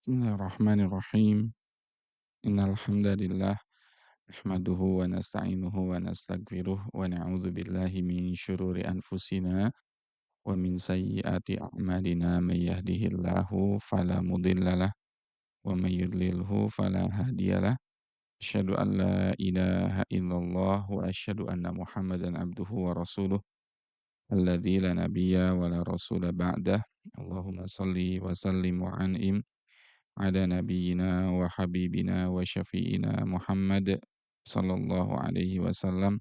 Bismillahirrahmanirrahim. Innal hamdalillah nahmaduhu wa nasta'inuhu wa nastaghfiruh wa na'udzu billahi min syururi anfusina wa min sayyiati a'malina may yahdihillahu fala mudhillalah wa may yudlilhu fala hadiyalah. Asyhadu an la ilaha illallah wa asyhadu anna Muhammadan abduhu wa rasuluh alladzi la nabiyya wa la rasula ba'dah. Allahumma shalli wa sallim wa an'im ala nabiyyina wa habibina wa syafi'ina Muhammad sallallahu alaihi wasallam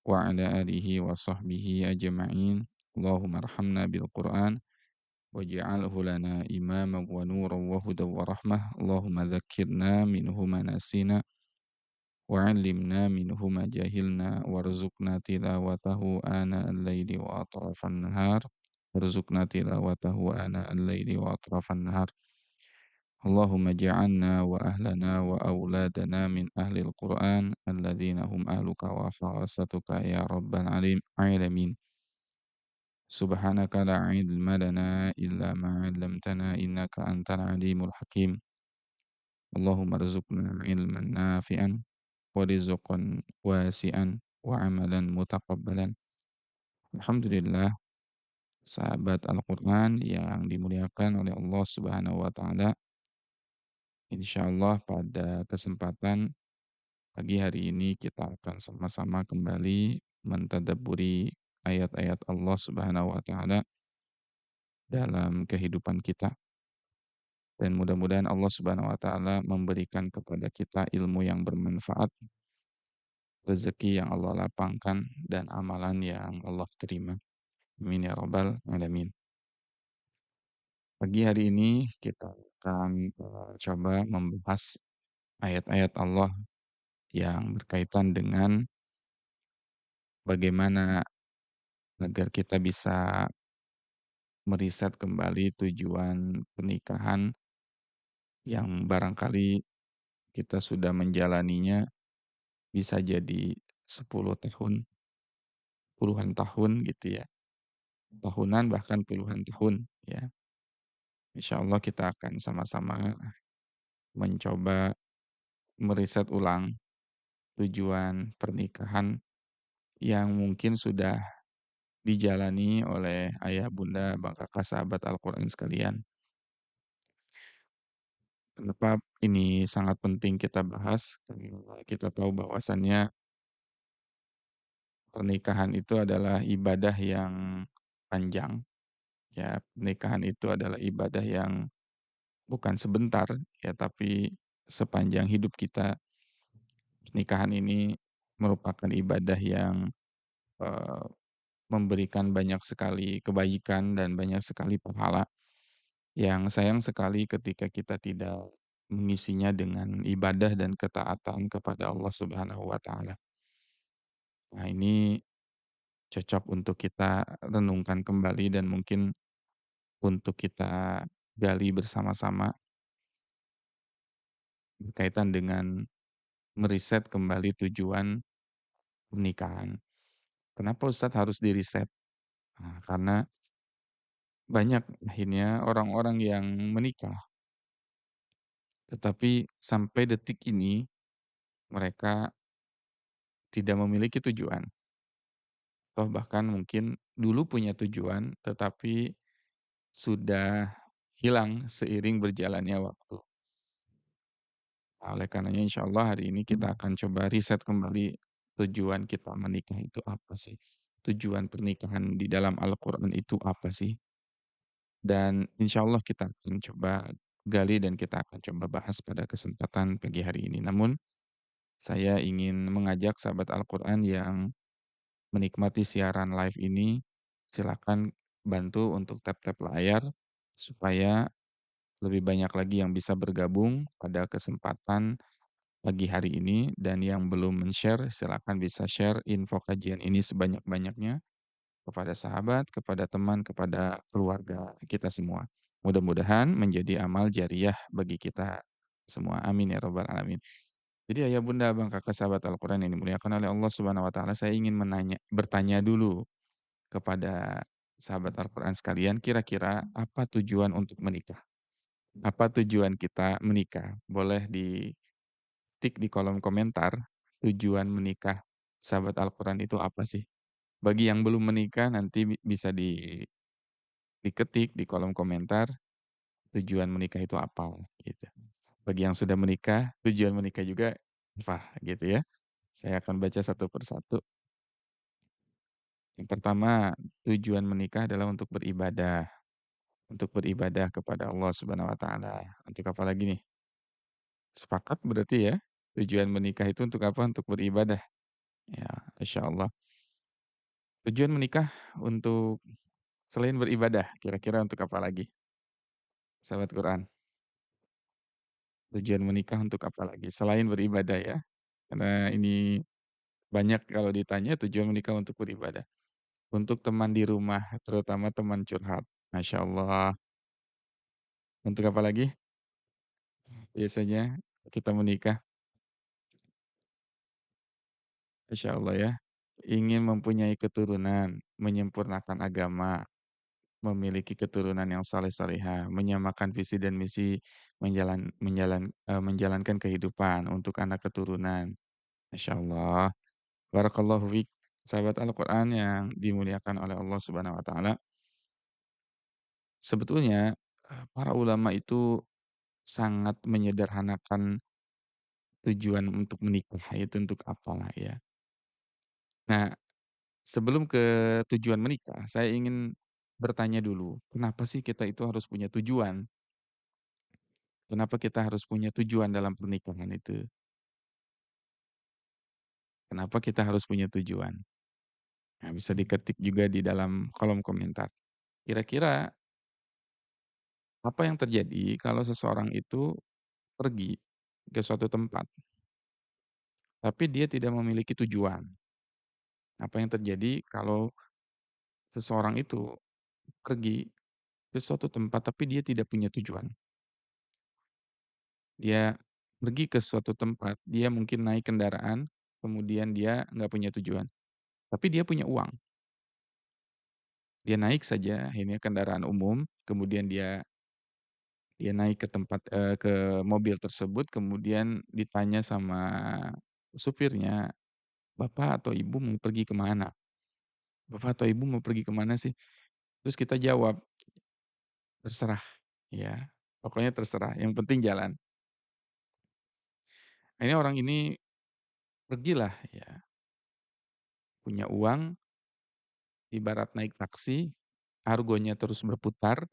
wa ala alihi wa sahbihi ajma'in. Allahumma arhamna bil Qur'an waj'alhu lana imaman wa nuran wa hudan wa rahmah. Allahumma dzakkirna minhu ma nasina wa 'allimna minhu ma jahilna warzuqna tilawatahu ana al-laili wa atrafan nahar. Warzuqna tilawatahu ana al-laili wa atrafan nahar. Allahumma ja'alna wa ahlana wa auladana min ahlil Qur'an alladzina hum ahluka wa khassatuka ya rabbal alamin. Subhanaka la ilma lana illa ma 'allamtana innaka antal alimul hakim. Allahumma rzuqna ilman nafi'an wa rizqan wasi'an wa amalan mutaqabbalan. Alhamdulillah, sahabat Al-Qur'an yang dimuliakan oleh Allah Subhanahu wa taala. Insyaallah pada kesempatan pagi hari ini kita akan sama-sama kembali mentadabburi ayat-ayat Allah Subhanahu wa taala dalam kehidupan kita, dan mudah-mudahan Allah Subhanahu wa taala memberikan kepada kita ilmu yang bermanfaat, rezeki yang Allah lapangkan, dan amalan yang Allah terima. Amin ya rabbal alamin. Pagi hari ini kita akan coba membahas ayat-ayat Allah yang berkaitan dengan bagaimana agar kita bisa meriset kembali tujuan pernikahan yang barangkali kita sudah menjalaninya bisa jadi 10 tahun, puluhan tahun gitu ya, tahunan bahkan puluhan tahun ya. Insyaallah kita akan sama-sama mencoba meriset ulang tujuan pernikahan yang mungkin sudah dijalani oleh ayah, bunda, kakak, sahabat Al-Qur'an sekalian. Kenapa ini sangat penting kita bahas? Karena kita tahu bahwasannya pernikahan itu adalah ibadah yang panjang, ya. Pernikahan itu adalah ibadah yang bukan sebentar, ya, tapi sepanjang hidup kita. Pernikahan ini merupakan ibadah yang eee, memberikan banyak sekali kebaikan dan banyak sekali pahala, yang sayang sekali ketika kita tidak mengisinya dengan ibadah dan ketaatan kepada Allah Subhanahu wa taala. Nah, ini cocok untuk kita renungkan kembali dan mungkin untuk kita gali bersama-sama berkaitan dengan meriset kembali tujuan pernikahan. Kenapa Ustadz harus diriset? Nah, karena banyak akhirnya orang-orang yang menikah, tetapi sampai detik ini mereka tidak memiliki tujuan. Atau bahkan mungkin dulu punya tujuan, tetapi sudah hilang seiring berjalannya waktu. Nah, oleh karenanya insyaallah hari ini kita akan coba riset kembali tujuan kita menikah itu apa sih? Tujuan pernikahan di dalam Al-Qur'an itu apa sih? Dan insyaallah kita akan coba gali dan kita akan coba bahas pada kesempatan pagi hari ini. Namun saya ingin mengajak sahabat Al-Qur'an yang menikmati siaran live ini, silakan bantu untuk tap-tap layar supaya lebih banyak lagi yang bisa bergabung pada kesempatan pagi hari ini, dan yang belum men-share silakan bisa share info kajian ini sebanyak-banyaknya kepada sahabat, kepada teman, kepada keluarga kita semua. Mudah-mudahan menjadi amal jariyah bagi kita semua. Amin ya rabbal alamin. Jadi ayah, bunda, abang, kakak, sahabat Al-Quran yang dimuliakan oleh Allah Subhanahu wa taala, saya ingin bertanya dulu kepada sahabat Al-Quran sekalian, kira-kira apa tujuan untuk menikah? Apa tujuan kita menikah? Boleh di kolom komentar, tujuan menikah sahabat Al-Quran itu apa sih? Bagi yang belum menikah nanti bisa diketik di kolom komentar, tujuan menikah itu apa, gitu. Bagi yang sudah menikah, tujuan menikah juga apa, gitu ya. Saya akan baca satu persatu. Yang pertama, tujuan menikah adalah untuk beribadah kepada Allah Subhanahu wa taala. Untuk apa lagi nih? Sepakat berarti ya? Tujuan menikah itu untuk apa? Untuk beribadah. Ya, insyaallah. Tujuan menikah untuk selain beribadah, kira-kira untuk apa lagi? Sahabat Quran, tujuan menikah untuk apa lagi? Selain beribadah ya. Karena ini banyak kalau ditanya tujuan menikah untuk beribadah. Untuk teman di rumah, terutama teman curhat. Masya Allah. Untuk apa lagi? Biasanya kita menikah, Masya Allah ya. Ingin mempunyai keturunan, menyempurnakan agama, memiliki keturunan yang saleh-salehah, menyamakan visi dan misi menjalankan kehidupan untuk anak keturunan. Masya Allah. Barakallahu fiik. Sahabat Al-Quran yang dimuliakan oleh Allah Subhanahu wa Ta'ala. Sebetulnya para ulama itu sangat menyederhanakan tujuan untuk menikah itu untuk apalah ya. Nah, sebelum ke tujuan menikah, saya ingin bertanya dulu, kenapa sih kita itu harus punya tujuan? Kenapa kita harus punya tujuan dalam pernikahan itu? Kenapa kita harus punya tujuan? Nah, bisa diketik juga di dalam kolom komentar. Kira-kira apa yang terjadi kalau seseorang itu pergi ke suatu tempat, tapi dia tidak memiliki tujuan? Apa yang terjadi kalau seseorang itu pergi ke suatu tempat, tapi dia tidak punya tujuan? Dia pergi ke suatu tempat, dia mungkin naik kendaraan, kemudian dia nggak punya tujuan, tapi dia punya uang. Dia naik saja akhirnya kendaraan umum, kemudian dia naik ke ke mobil tersebut, kemudian ditanya sama supirnya, "Bapak atau Ibu mau pergi ke mana? Bapak atau Ibu mau pergi ke mana sih?" Terus kita jawab, "Terserah," ya, pokoknya terserah, yang penting jalan. Akhirnya orang ini pergilah ya, punya uang, ibarat naik taksi, argonya terus berputar,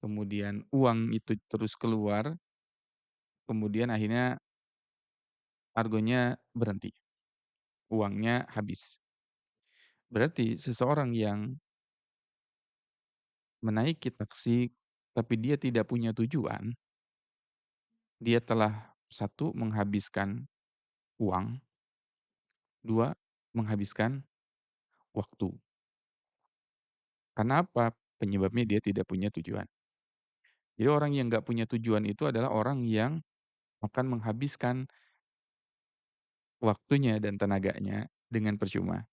kemudian uang itu terus keluar, kemudian akhirnya argonya berhenti, uangnya habis. Berarti seseorang yang menaiki taksi, tapi dia tidak punya tujuan, dia telah satu menghabiskan uang, 2 menghabiskan waktu. Karena apa? Penyebabnya dia tidak punya tujuan. Jadi orang yang nggak punya tujuan itu adalah orang yang akan menghabiskan waktunya dan tenaganya dengan percuma.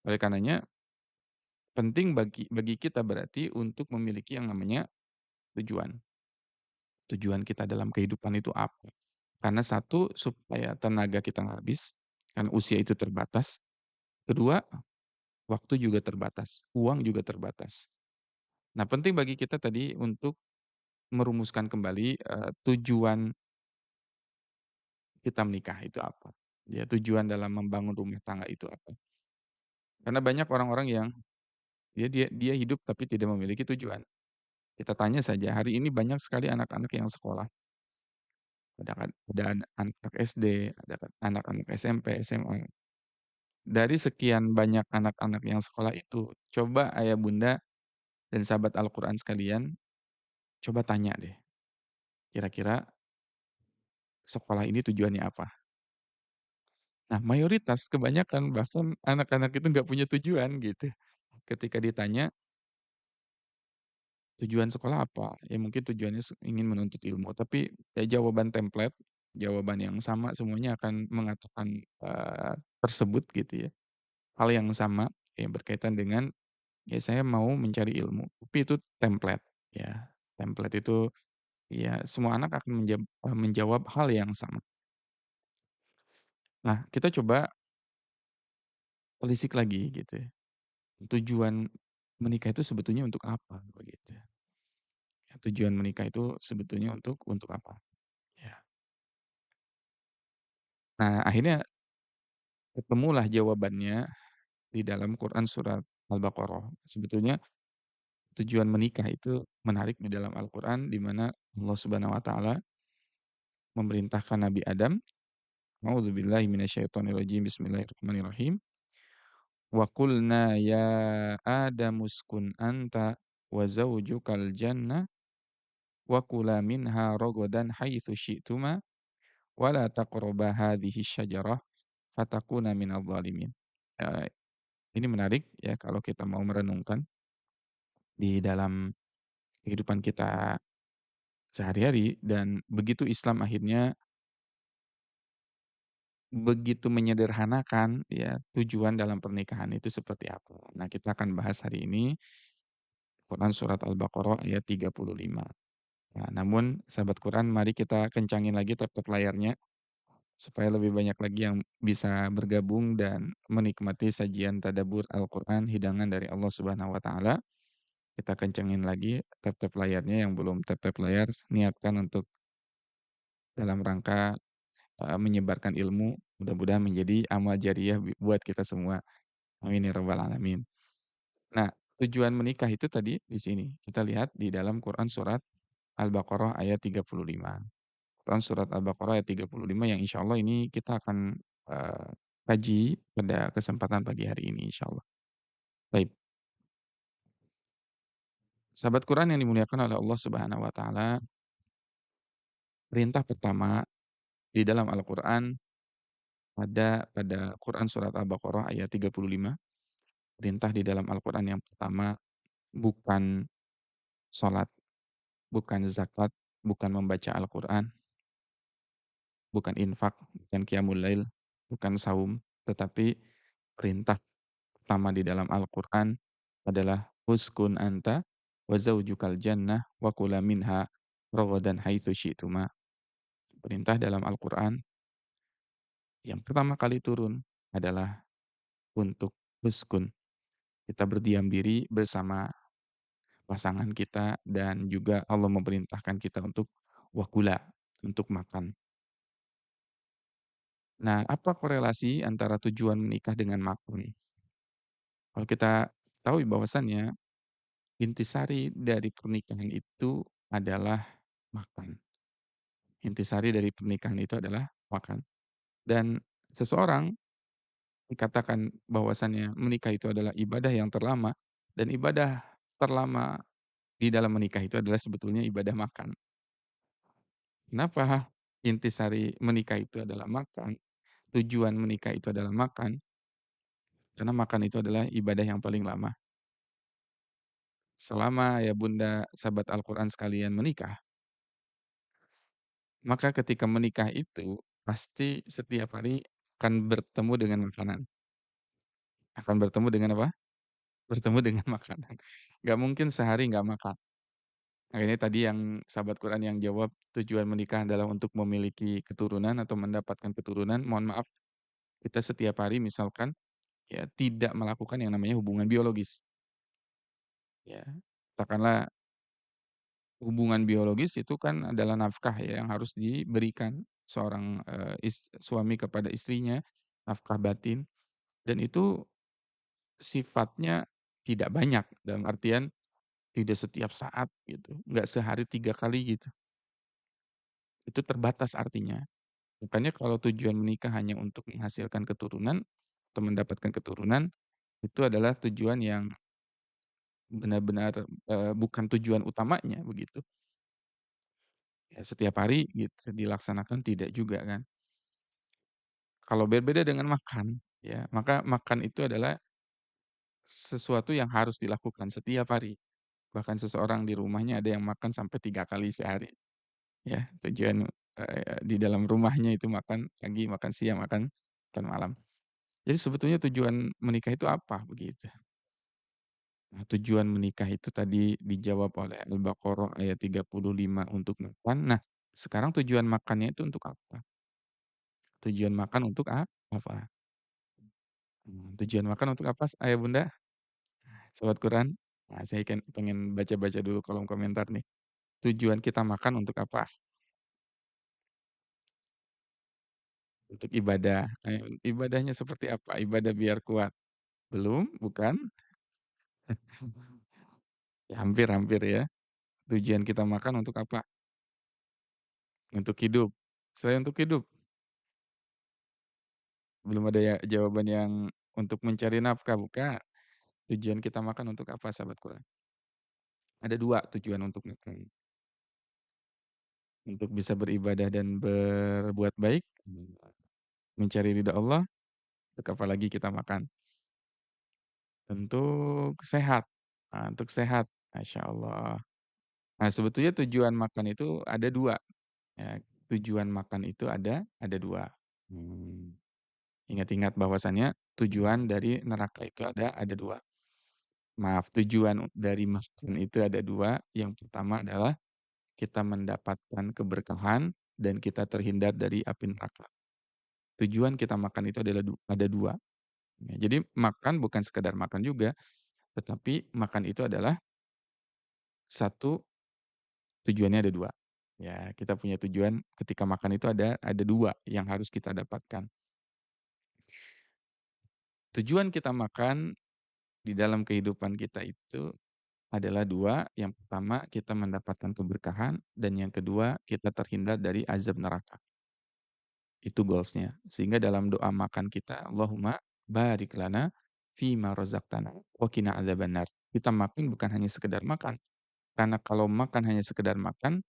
Oleh karenanya penting bagi kita berarti untuk memiliki yang namanya tujuan. Tujuan kita dalam kehidupan itu apa? Karena satu, supaya tenaga kita nggak habis, kan usia itu terbatas. Kedua, waktu juga terbatas, uang juga terbatas. Nah, penting bagi kita tadi untuk merumuskan kembali, tujuan kita menikah itu apa. Ya, tujuan dalam membangun rumah tangga itu apa. Karena banyak orang-orang yang dia dia hidup tapi tidak memiliki tujuan. Kita tanya saja, hari ini banyak sekali anak-anak yang sekolah. Ada anak SD, ada anak-anak SMP, SMA. Dari sekian banyak anak-anak yang sekolah itu, coba ayah bunda dan sahabat Al-Quran sekalian, coba tanya deh, kira-kira sekolah ini tujuannya apa? Nah, mayoritas, kebanyakan, bahkan anak-anak itu nggak punya tujuan gitu. Ketika ditanya, tujuan sekolah apa? Ya mungkin tujuannya ingin menuntut ilmu, tapi ya jawaban template, jawaban yang sama semuanya akan mengatakan, tersebut gitu ya. Hal yang sama yang berkaitan dengan, ya saya mau mencari ilmu, tapi itu template ya. Template itu ya semua anak akan menjawab hal yang sama. Nah, kita coba telisik lagi gitu ya, tujuan menikah itu sebetulnya untuk apa begitu ya. Tujuan menikah itu sebetulnya untuk apa? Ya. Nah, akhirnya ketemulah jawabannya di dalam Quran surat Al-Baqarah. Sebetulnya tujuan menikah itu menarik di dalam Al-Quran di mana Allah Subhanahu wa taala memerintahkan Nabi Adam, "A'udzubillahi minasyaitonirrajim, bismillahirrahmanirrahim. Wa qulna ya Adamu uskun anta wa zaujukal jannah wa kula minha ragadan haitsu syi'tuma wa la taqraba hadhihi syajarah fatakuna minadh dhalimin." Eee, ini menarik ya kalau kita mau merenungkan di dalam kehidupan kita sehari-hari dan begitu Islam akhirnya begitu menyederhanakan ya tujuan dalam pernikahan itu seperti apa. Nah, kita akan bahas hari ini Quran surat Al-Baqarah ayat 35. Nah, namun sahabat Quran mari kita kencangin lagi tap-tap layarnya supaya lebih banyak lagi yang bisa bergabung dan menikmati sajian tadabbur Al-Quran hidangan dari Allah Subhanahu wa taala. Kita kencangin lagi tap-tap layarnya, yang belum tap-tap layar niatkan untuk dalam rangka menyebarkan ilmu, mudah-mudahan menjadi amal jariyah buat kita semua. Amin ya rabbal alamin. Nah, tujuan menikah itu tadi di sini, kita lihat di dalam Quran surat Al-Baqarah ayat 35. Quran surat Al-Baqarah ayat 35 yang insyaallah ini kita akan, eee, kaji pada kesempatan pagi hari ini insyaallah. Baik, sahabat Quran yang dimuliakan oleh Allah Subhanahu wa taala, perintah pertama di dalam Al-Quran ada pada Quran surat Al-Baqarah ayat 35. Perintah di dalam Al-Quran yang pertama bukan salat, bukan zakat, bukan membaca Al-Quran, bukan infak, bukan qiyamul lail, bukan saum, tetapi perintah pertama di dalam Al-Quran adalah uskun anta wa zaujukal jannah wa kula minha ragadan haitsu syi'tuma. Perintah dalam Al-Quran yang pertama kali turun adalah untuk uskun. Kita berdiam diri bersama pasangan kita dan juga Allah memerintahkan kita untuk wakula, untuk makan. Nah, apa korelasi antara tujuan menikah dengan makan? Kalau kita tahu bahwasannya intisari dari pernikahan itu adalah makan. Intisari dari pernikahan itu adalah makan. Dan seseorang dikatakan bahwasannya menikah itu adalah ibadah yang terlama dan ibadah terlama di dalam menikah itu adalah sebetulnya ibadah makan. Kenapa intisari menikah itu adalah makan, tujuan menikah itu adalah makan, karena makan itu adalah ibadah yang paling lama. Selama ya Bunda, sahabat Al-Quran sekalian menikah, maka ketika menikah itu pasti setiap hari akan bertemu dengan makanan. Akan bertemu dengan apa? Bertemu dengan makanan. Nggak mungkin sehari nggak makan. Nah, ini tadi yang sahabat Quran yang jawab tujuan menikah adalah untuk memiliki keturunan atau mendapatkan keturunan. Mohon maaf, kita setiap hari misalkan ya tidak melakukan yang namanya hubungan biologis, ya. Katakanlah hubungan biologis itu kan adalah nafkah ya yang harus diberikan seorang, suami kepada istrinya, nafkah batin dan itu sifatnya tidak banyak, dalam artian tidak setiap saat gitu, nggak sehari 3 kali gitu, itu terbatas artinya. Makanya kalau tujuan menikah hanya untuk menghasilkan keturunan atau mendapatkan keturunan, itu adalah tujuan yang benar-benar, bukan tujuan utamanya begitu. Ya setiap hari gitu dilaksanakan tidak juga kan. Kalau berbeda dengan makan, ya maka makan itu adalah sesuatu yang harus dilakukan setiap hari. Bahkan seseorang di rumahnya ada yang makan sampai 3 kali sehari, ya. Tujuan, di dalam rumahnya itu makan pagi, makan siang, makan malam. Jadi sebetulnya tujuan menikah itu apa, begitu. Nah, tujuan menikah itu tadi dijawab oleh Al-Baqarah ayat 35 untuk makan. Nah, sekarang tujuan makannya itu untuk apa? Tujuan makan untuk apa? Tujuan makan untuk apa, Ayah Bunda? Sobat Quran? Nah, saya kan pengen baca-baca dulu kolom komentar nih. Tujuan kita makan untuk apa? Untuk ibadah. Ibadahnya seperti apa? Ibadah biar kuat? Belum? Bukan? Ya, hampir-hampir ya. Tujuan kita makan untuk apa? Untuk hidup. Selain untuk hidup, belum ada ya jawaban yang untuk mencari nafkah, bukan. Tujuan kita makan untuk apa, sahabat Quran? Ada 2 tujuan untuk makan. Untuk bisa beribadah dan berbuat baik, mencari ridha Allah, untuk apa lagi kita makan? Untuk sehat. Nah, untuk sehat, Masya Allah. Nah, sebetulnya tujuan makan itu ada 2 ya, tujuan makan itu ada 2. Mmm, ingat-ingat bahwasannya tujuan dari neraka itu ada 2. Maaf, tujuan dari makan itu ada 2. Yang pertama adalah kita mendapatkan keberkahan dan kita terhindar dari api neraka. Tujuan kita makan itu adalah ada 2. Ya, jadi makan bukan sekedar makan juga, tetapi makan itu adalah satu tujuannya ada 2. Ya, kita punya tujuan ketika makan itu ada 2 yang harus kita dapatkan. Tujuan kita makan di dalam kehidupan kita itu adalah 2. Yang pertama kita mendapatkan keberkahan dan yang kedua kita terhindar dari azab neraka. Itu goals-nya. Sehingga dalam doa makan kita, Allahumma barik lana fima razaqtana wa qina adzabannar. Kita makan bukan hanya sekedar makan. Karena kalau makan hanya sekedar makan,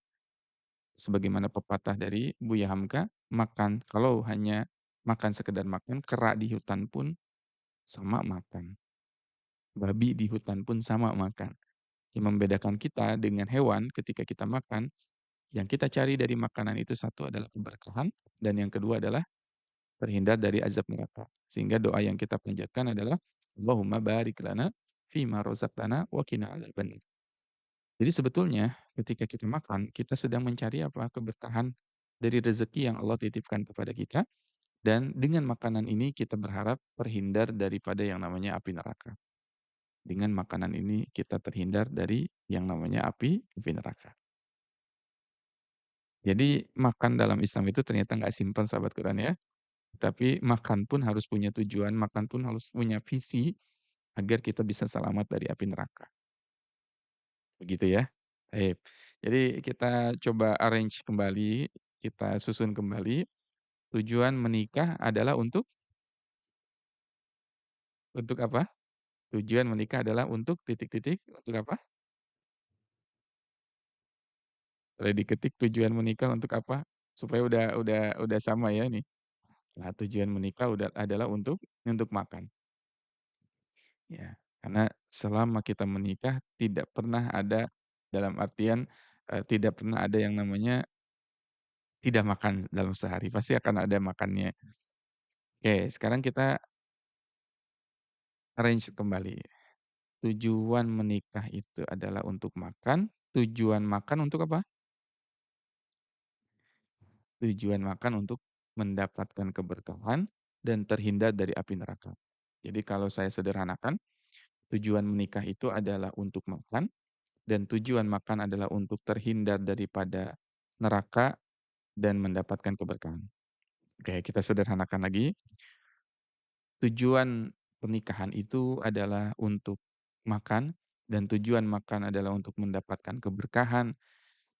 sebagaimana pepatah dari Buya Hamka, makan kalau hanya makan sekedar makan, kera di hutan pun sama makan. Babi di hutan pun sama makan. Yang membedakan kita dengan hewan ketika kita makan, yang kita cari dari makanan itu satu adalah keberkahan dan yang kedua adalah terhindar dari azab neraka. Sehingga doa yang kita panjatkan adalah Allahumma barik lana fima razaqtana wa qina adzabannar. Jadi sebetulnya ketika kita makan, kita sedang mencari apa? Keberkahan dari rezeki yang Allah titipkan kepada kita dan dengan makanan ini kita berharap terhindar daripada yang namanya api neraka. Dengan makanan ini kita terhindar dari yang namanya api neraka. Jadi makan dalam Islam itu ternyata nggak simpel sahabat Quran ya. Tapi makan pun harus punya tujuan, makan pun harus punya visi agar kita bisa selamat dari api neraka. Begitu ya. Baik. Jadi kita coba arrange kembali, kita susun kembali. Tujuan menikah adalah untuk apa? Tujuan menikah adalah untuk titik-titik, untuk apa? Boleh diketik tujuan menikah untuk apa? Supaya udah sama ya nih. Nah, tujuan menikah adalah untuk makan. Ya, karena selama kita menikah tidak pernah ada dalam artian, tidak pernah ada yang namanya tidak makan dalam sehari, pasti akan ada makannya. Oke, sekarang kita arrange kembali. Tujuan menikah itu adalah untuk makan, tujuan makan untuk apa? Tujuan makan untuk mendapatkan keberkahan dan terhindar dari api neraka. Jadi kalau saya sederhanakan, tujuan menikah itu adalah untuk makan, dan tujuan makan adalah untuk terhindar daripada neraka dan mendapatkan keberkahan. Oke, kita sederhanakan lagi. Tujuan pernikahan itu adalah untuk makan, dan tujuan makan adalah untuk mendapatkan keberkahan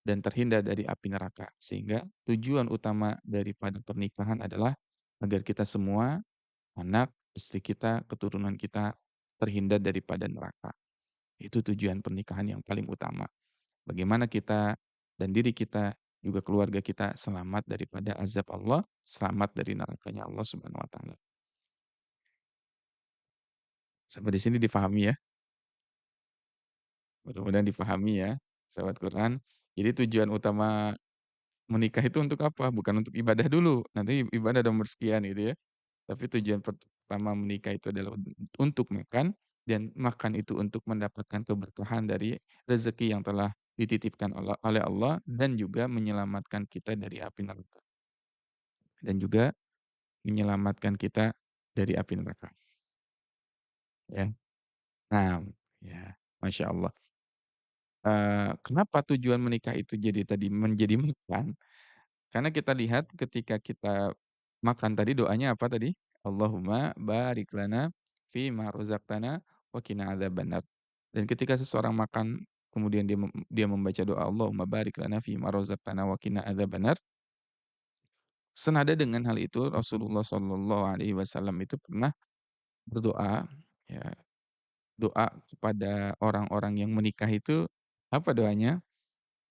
dan terhindar dari api neraka. Sehingga tujuan utama daripada pernikahan adalah agar kita semua, anak, istri kita, keturunan kita terhindar daripada neraka. Itu tujuan pernikahan yang paling utama. Bagaimana kita dan diri kita, juga keluarga kita selamat daripada azab Allah, selamat dari nerakanya Allah Subhanahu wa taala. Sampai di sini difahami ya? Mudah-mudahan difahami ya, sahabat Quran. Jadi tujuan utama menikah itu untuk apa? Bukan untuk ibadah dulu, nanti ibadah nomor sekian gitu ya. Tapi tujuan pertama menikah itu adalah untuk makan, dan makan itu untuk mendapatkan keberkahan dari rezeki yang telah dititipkan oleh Allah dan juga menyelamatkan kita dari api neraka dan juga menyelamatkan kita dari api neraka, ya. Nah, ya, Masya Allah. Kenapa tujuan menikah itu jadi tadi menjadi makan? Karena kita lihat ketika kita makan tadi doanya apa tadi? Allahumma barik lana fi ma razaqtana wa qina adzabannar. Dan ketika seseorang makan kemudian dia membaca doa Allahumma barik lana fi ma razaqtana wa qina adzabannar, senada dengan hal itu Rasulullah Shallallahu alaihi wasallam itu pernah berdoa, ya, doa kepada orang-orang yang menikah itu apa doanya?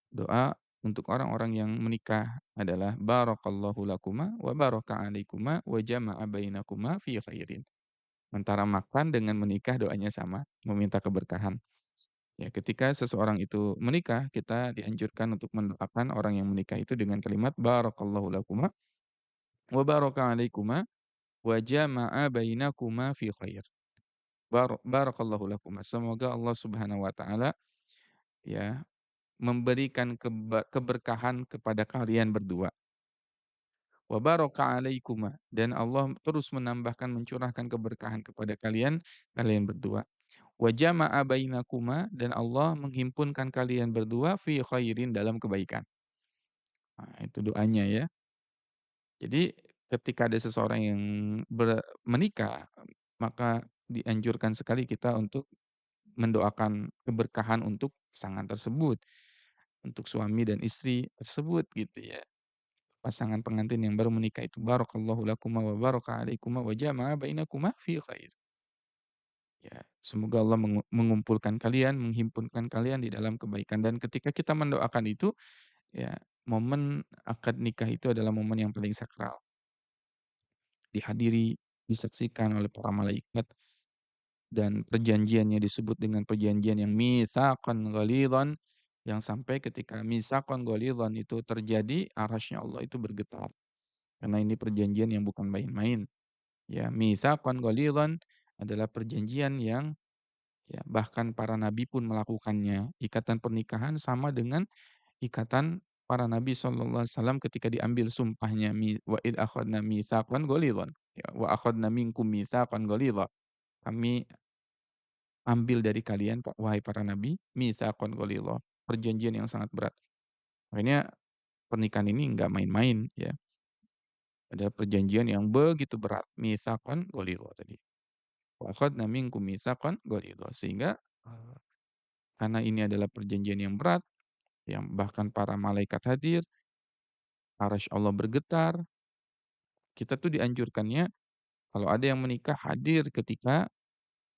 Doa untuk orang-orang yang menikah adalah barakallahu lakuma wa baraka alaikuma wa jama'a bainakuma fi khairin. Antara makan dengan menikah doanya sama, meminta keberkahan. Ya, ketika seseorang itu menikah, kita dianjurkan untuk mendoakan orang yang menikah itu dengan kalimat barakallahu lakuma wa baraka alaikuma wa jama'a bainakuma fi khair. Barakallahu lakuma. Semoga Allah Subhanahu wa taala, ya, memberikan keberkahan kepada kalian berdua. Wa baraka alaikuma, dan Allah terus menambahkan mencurahkan keberkahan kepada kalian berdua. Wa jama'a bainakuma, dan Allah menghimpunkan kalian berdua fi khairin dalam kebaikan. Nah, itu doanya ya. Jadi ketika ada seseorang yang menikah, maka dianjurkan sekali kita untuk mendoakan keberkahan untuk pasangan tersebut, untuk suami dan istri tersebut gitu ya. Pasangan pengantin yang baru menikah itu, barakallahu lakuma wa baraka alaikuma wa jama'a bainakuma fi khair. Ya, semoga Allah mengumpulkan kalian, menghimpunkan kalian di dalam kebaikan, dan ketika kita mendoakan itu, ya, momen akad nikah itu adalah momen yang paling sakral. Dihadiri, disaksikan oleh para malaikat, dan perjanjiannya disebut dengan perjanjian yang mitsaqan ghalidhan, yang sampai ketika mitsaqan ghalidhan itu terjadi, arasy Allah itu bergetar. Karena ini perjanjian yang bukan main-main. Ya, mitsaqan ghalidhan adalah perjanjian yang, ya, bahkan para nabi pun melakukannya. Ikatan pernikahan sama dengan ikatan para nabi sallallahu alaihi wasallam ketika diambil sumpahnya, wa id akhadna mitsaqan ghalidhan, ya, wa akhadna minkum mitsaqan ghalidha. Kami ambil dari kalian, wahai para nabi, mitsaqan ghalidha, perjanjian yang sangat berat. Makanya pernikahan ini enggak main-main ya. Ada perjanjian yang begitu berat, mitsaqan ghalidha tadi. Wa akhadna minkum mitsaqan ghalidha. Sehingga, eee, karena ini adalah perjanjian yang berat, yang bahkan para malaikat hadir, arasy Allah bergetar, kita tuh dianjurkannya kalau ada yang menikah hadir ketika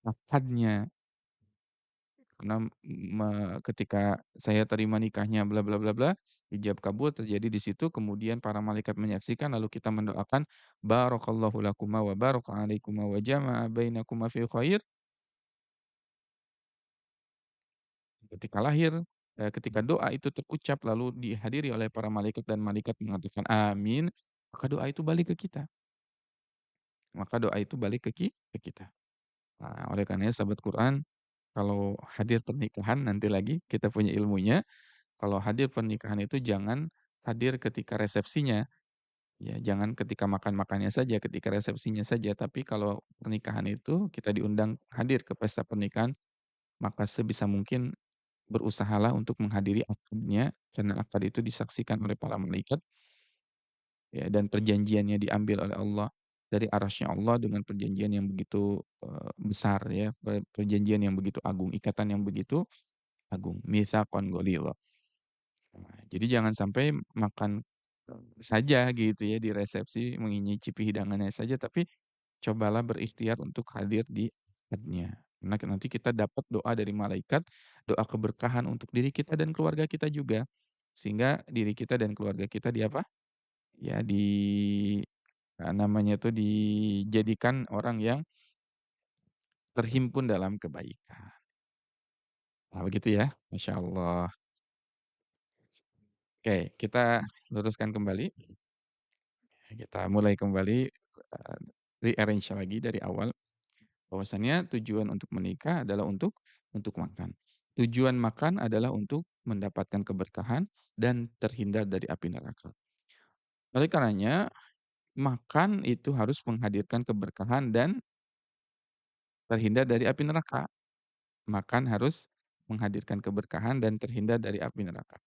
akadnya. Karena ketika saya terima nikahnya bla bla bla bla, ijab kabul terjadi di situ, kemudian para malaikat menyaksikan, lalu kita mendoakan barakallahu lakuma wa baraka alaikuma wa jama'a bainakuma fi khair. Ketika lahir, ketika doa itu terucap lalu dihadiri oleh para malaikat dan malaikat mengatakan amin, maka doa itu balik ke kita, maka doa itu balik ke kita. Nah, oleh karenanya sahabat Quran, kalau hadir pernikahan nanti lagi kita punya ilmunya, kalau hadir pernikahan itu jangan hadir ketika resepsinya, ya, jangan ketika makan-makannya saja, ketika resepsinya saja, tapi kalau pernikahan itu kita diundang hadir ke pesta pernikahan, maka sebisa mungkin berusahalah untuk menghadiri akadnya, karena akad itu disaksikan oleh para malaikat, ya, dan perjanjiannya diambil oleh Allah dari arasy Allah dengan perjanjian yang begitu, besar ya, perjanjian yang begitu agung, ikatan yang begitu agung, mitsaqan ghalidha. Nah, jadi jangan sampai makan saja gitu ya di resepsi, mengicip hidangannya saja, tapi cobalah berikhtiar untuk hadir di akadnya. Karena nanti kita dapat doa dari malaikat, doa keberkahan untuk diri kita dan keluarga kita juga. Sehingga diri kita dan keluarga kita di apa, ya namanya tuh dijadikan orang yang terhimpun dalam kebaikan. Nah begitu ya, Masya Allah. Oke, kita luruskan kembali, kita mulai kembali, rearrange lagi dari awal. Bahwasanya tujuan untuk menikah adalah untuk makan. Tujuan makan adalah untuk mendapatkan keberkahan dan terhindar dari api neraka. Oleh karenanya, makan itu harus menghadirkan keberkahan dan terhindar dari api neraka. Makan harus menghadirkan keberkahan dan terhindar dari api neraka.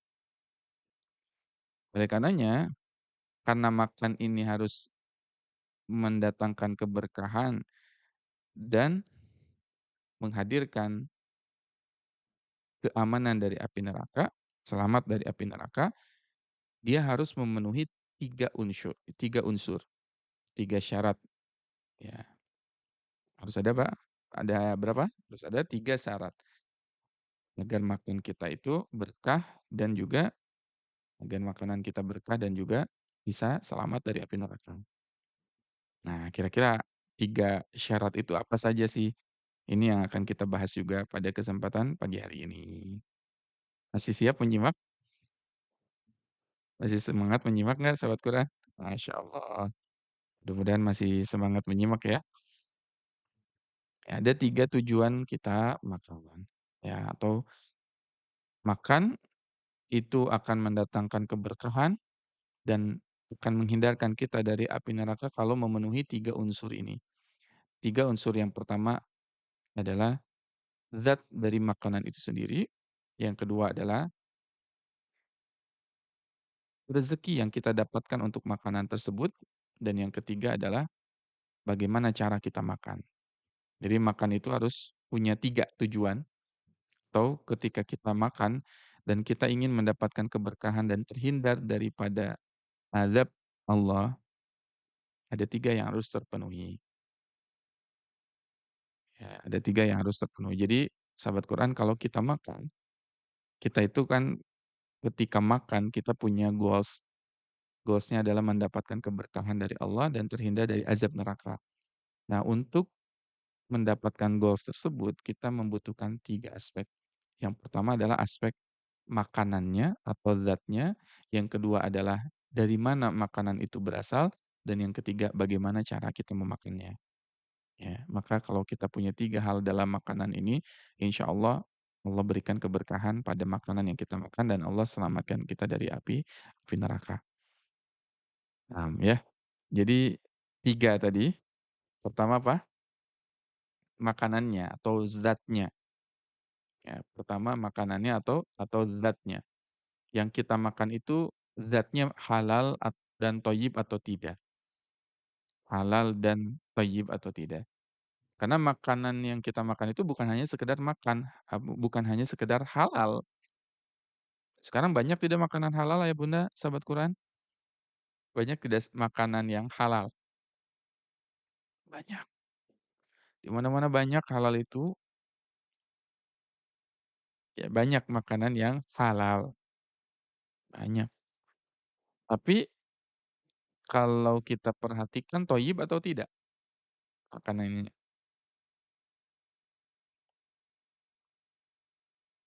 Oleh karenanya, karena makan ini harus mendatangkan keberkahan dan menghadirkan keamanan dari api neraka, selamat dari api neraka, dia harus memenuhi 3 unsur, 3 syarat, ya. Harus ada Pak, ada berapa? Harus ada 3 syarat agar makan kita itu berkah dan juga agar makanan kita berkah dan juga bisa selamat dari api neraka. Nah, kira-kira 3 syarat itu apa saja sih? Ini yang akan kita bahas juga pada kesempatan pagi hari ini. Masih siap menyimak? Masih semangat menyimak nggak sahabat Quran? Masya Allah. Mudah-mudahan masih semangat menyimak ya. Ada 3 tujuan kita makan, ya, atau makan itu akan mendatangkan keberkahan dan akan menghindarkan kita dari api neraka kalau memenuhi 3 unsur ini. 3 unsur yang pertama adalah zat dari makanan itu sendiri, yang kedua adalah rezeki yang kita dapatkan untuk makanan tersebut, dan yang ketiga adalah bagaimana cara kita makan. Jadi makan itu harus punya 3 tujuan, atau ketika kita makan dan kita ingin mendapatkan keberkahan dan terhindar daripada azab Allah, ada 3 yang harus terpenuhi. Ya, ada 3 yang harus terpenuhi. Jadi, sahabat Quran kalau kita makan, kita itu kan ketika makan kita punya goals. Goals-nya adalah mendapatkan keberkahan dari Allah dan terhindar dari azab neraka. Nah, untuk mendapatkan goals tersebut, kita membutuhkan 3 aspek. Yang pertama adalah aspek makanannya atau zatnya, yang kedua adalah dari mana makanan itu berasal, dan yang ketiga bagaimana cara kita memakannya. Ya, maka kalau kita punya 3 hal dalam makanan ini, insya Allah Allah berikan keberkahan pada makanan yang kita makan dan Allah selamatkan kita dari api neraka. Ya. Jadi 3 tadi, pertama apa? Makanannya atau zatnya. Ya, pertama makanannya atau zatnya. Yang kita makan itu zatnya halal dan toyib atau tidak. Halal dan toyib atau tidak. Karena makanan yang kita makan itu bukan hanya sekedar makan, bukan hanya sekedar halal. Sekarang banyak tidak makanan halal ya Bunda, sahabat Quran? Banyak tidak makanan yang halal? Banyak. Di mana-mana banyak halal itu, ya banyak makanan yang halal, banyak. Tapi kalau kita perhatikan toyib atau tidak makanannya?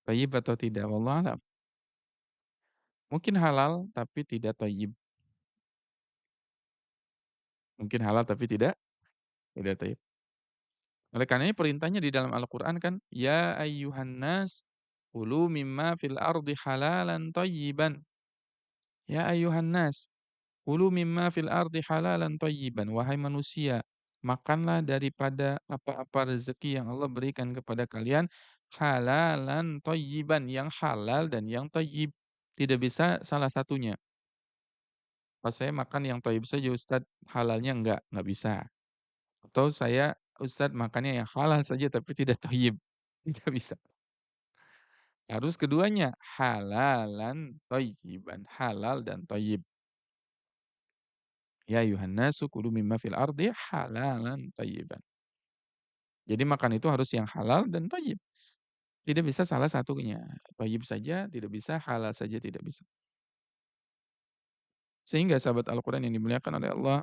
Toyib atau tidak? Wallahu a'lam. Mungkin halal tapi tidak toyib. Mungkin halal tapi tidak toyib. Oleh karenanya perintahnya di dalam Al-Qur'an kan, "Ya ayyuhan nas, kulu mimma fil ardi halalan thayyiban." Ya ayyuhan nas, kulu mimma fil ardi halalan thayyiban. Wahai manusia, makanlah daripada apa-apa rezeki yang Allah berikan kepada kalian, halalan thayyiban, yang halal dan yang thayyib. Tidak bisa salah satunya. Pas saya makan yang thayyib saja Ustaz, halalnya enggak bisa. Atau saya, Ustaz makannya yang halal saja tapi tidak thayyib, tidak bisa. Harus keduanya, halalan thayyiban, halal dan thayyib. Ya ayuhan nasu kulu mimma fil ardi halalan thayyiban. Jadi makan itu harus yang halal dan thayyib. Tidak bisa salah satunya. Thayyib saja tidak bisa, halal saja tidak bisa. Sehingga sahabat Al-Quran yang dimuliakan oleh Allah,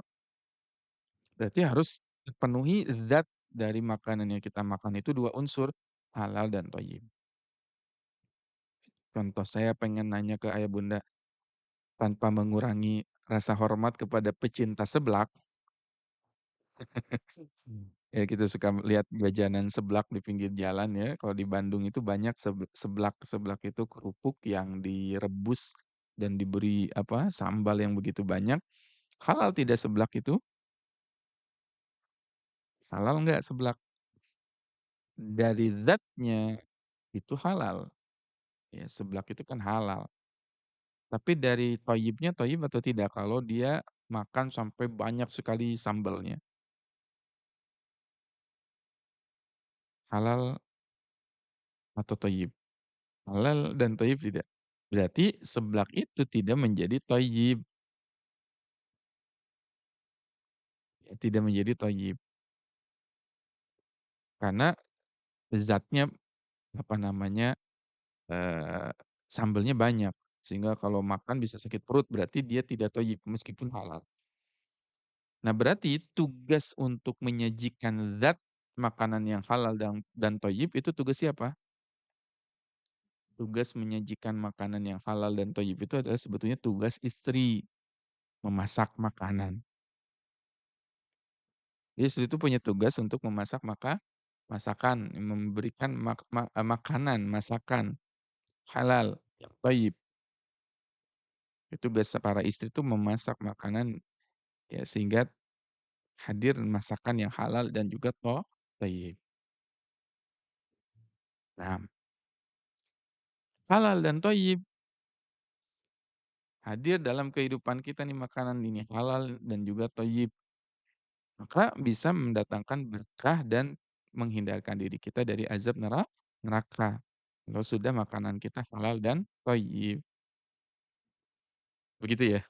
berarti harus terpenuhi zat dari makanan yang kita makan itu 2 unsur, halal dan thayyib. Contoh saya pengen nanya ke ayah bunda, tanpa mengurangi rasa hormat kepada pecinta seblak. Ya kita suka lihat jajanan seblak di pinggir jalan ya, kalau di Bandung itu banyak seblak. Seblak itu kerupuk yang direbus dan diberi apa, sambal yang begitu banyak. Halal tidak seblak itu? Halal nggak seblak? Dari zatnya itu halal, ya seblak itu kan halal. Tapi dari thayyibnya thayyib atau tidak? Kalau dia makan sampai banyak sekali sambalnya, halal atau thayyib? Halal dan thayyib tidak? Berarti seblak itu tidak menjadi thayyib, ya tidak menjadi thayyib. Karena zatnya, apa namanya, eee, sambelnya banyak, sehingga kalau makan bisa sakit perut, berarti dia tidak thayyib meskipun halal. Nah, berarti tugas untuk menyajikan zat makanan yang halal dan thayyib itu tugas siapa? Tugas menyajikan makanan yang halal dan thayyib itu adalah sebetulnya tugas istri, memasak makanan. Jadi istri itu punya tugas untuk memasak masakan, memberikan makanan, masakan halal yang thayyib. Itu biasa para istri itu memasak makanan, ya sehingga hadir masakan yang halal dan juga thayyib. Nah, halal dan thayyib hadir dalam kehidupan kita nih, makanan ini halal dan juga thayyib, maka bisa mendatangkan berkah dan menghindarkan diri kita dari azab neraka. Kalau sudah makanan kita halal dan thayyib. Begitu ya?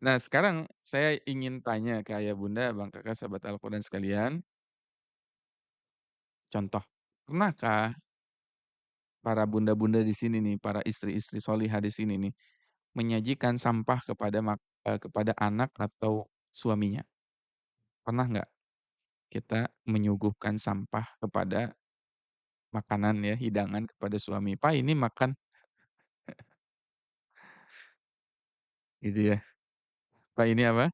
Nah, sekarang saya ingin tanya ke ayah bunda, bang kakak, sahabat Al-Quran sekalian. Contoh, pernahkah para bunda-bunda di sini nih, para istri-istri sholihah di sini nih, menyajikan sampah kepada anak atau suaminya? Pernah nggak kita menyuguhkan sampah kepada makanan ya, hidangan kepada suami, "Pak, ini makan," gitu ya. "Pak, ini apa?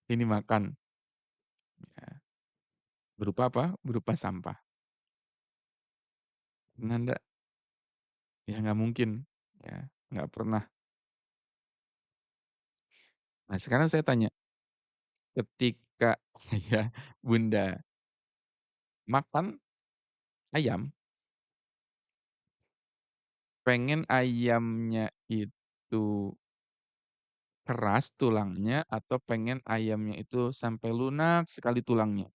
Ini makan." Ya, berupa apa? Berupa sampah. Pernah nggak? Ya nggak mungkin, ya nggak pernah. Nah, sekarang saya tanya, ketika ya, bunda makan ayam, pengen ayamnya itu keras tulangnya atau pengen ayamnya itu sampai lunak sekali tulangnya?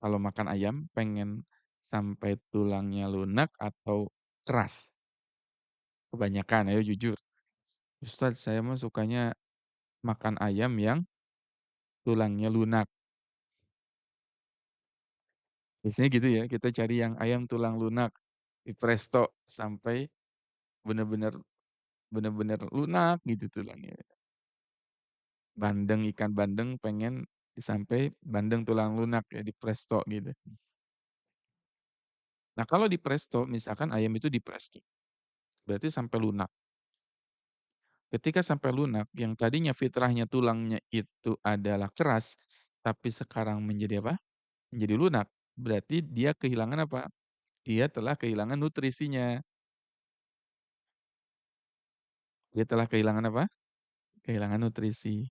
Kalau makan ayam pengen sampai tulangnya lunak atau keras? Kebanyakan, ayo jujur. "Ustaz, saya mah sukanya makan ayam yang tulangnya lunak." Biasanya gitu ya, kita cari yang ayam tulang lunak, dipresto sampai bener-bener bener-bener lunak gitu tulangnya. Bandeng, ikan bandeng pengen sampai bandeng tulang lunak ya, dipresto gitu. Nah, kalau dipresto, misalkan ayam itu dipresto, berarti sampai lunak. Ketika sampai lunak, yang tadinya fitrahnya tulangnya itu adalah keras, tapi sekarang menjadi apa? Menjadi lunak. Berarti dia kehilangan apa? Dia telah kehilangan nutrisinya. Dia telah kehilangan apa? Kehilangan nutrisi.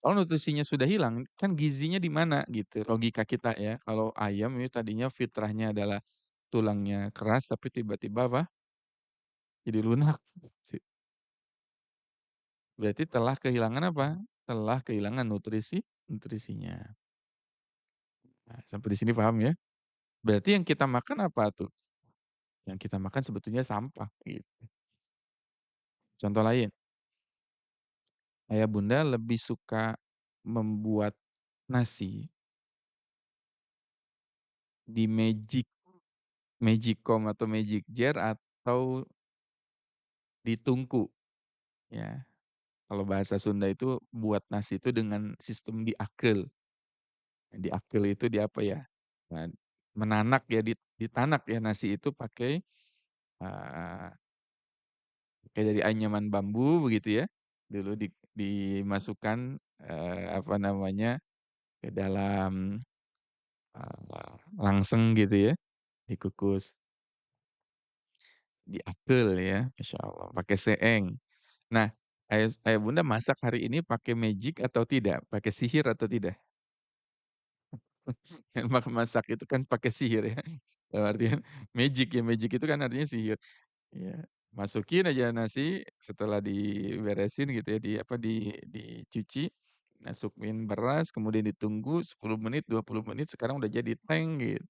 Kalau nutrisinya sudah hilang, kan gizinya di mana gitu, logika kita ya. Kalau ayam ini tadinya fitrahnya adalah tulangnya keras, tapi tiba-tiba apa? Jadi lunak. Berarti telah kehilangan apa? Telah kehilangan nutrisinya. Nah, sampai di sini paham ya? Berarti yang kita makan apa tuh? Yang kita makan sebetulnya sampah gitu. Contoh lain, ayah bunda lebih suka membuat nasi di Magicom atau Magic Jar atau di tungku ya. Kalau bahasa Sunda itu buat nasi itu dengan sistem diakel. Diakel itu di apa ya, eee, menanak ya, ditanak ya nasi itu pakai, kayak dari anyaman bambu begitu ya, dulu dimasukkan, apa namanya, ke dalam, langseng gitu ya, dikukus, diakel ya, Masya Allah, pakai seeng. Nah, ayah Bunda masak hari ini pakai magic atau tidak? Pakai sihir atau tidak? Kan masak itu kan pakai sihir ya, dalam artian magic ya, magic itu kan artinya sihir. Iya, masukin aja nasi setelah diberesin gitu ya, dicuci, masukin beras, kemudian ditunggu 10 menit, 20 menit, sekarang udah jadi teng gitu,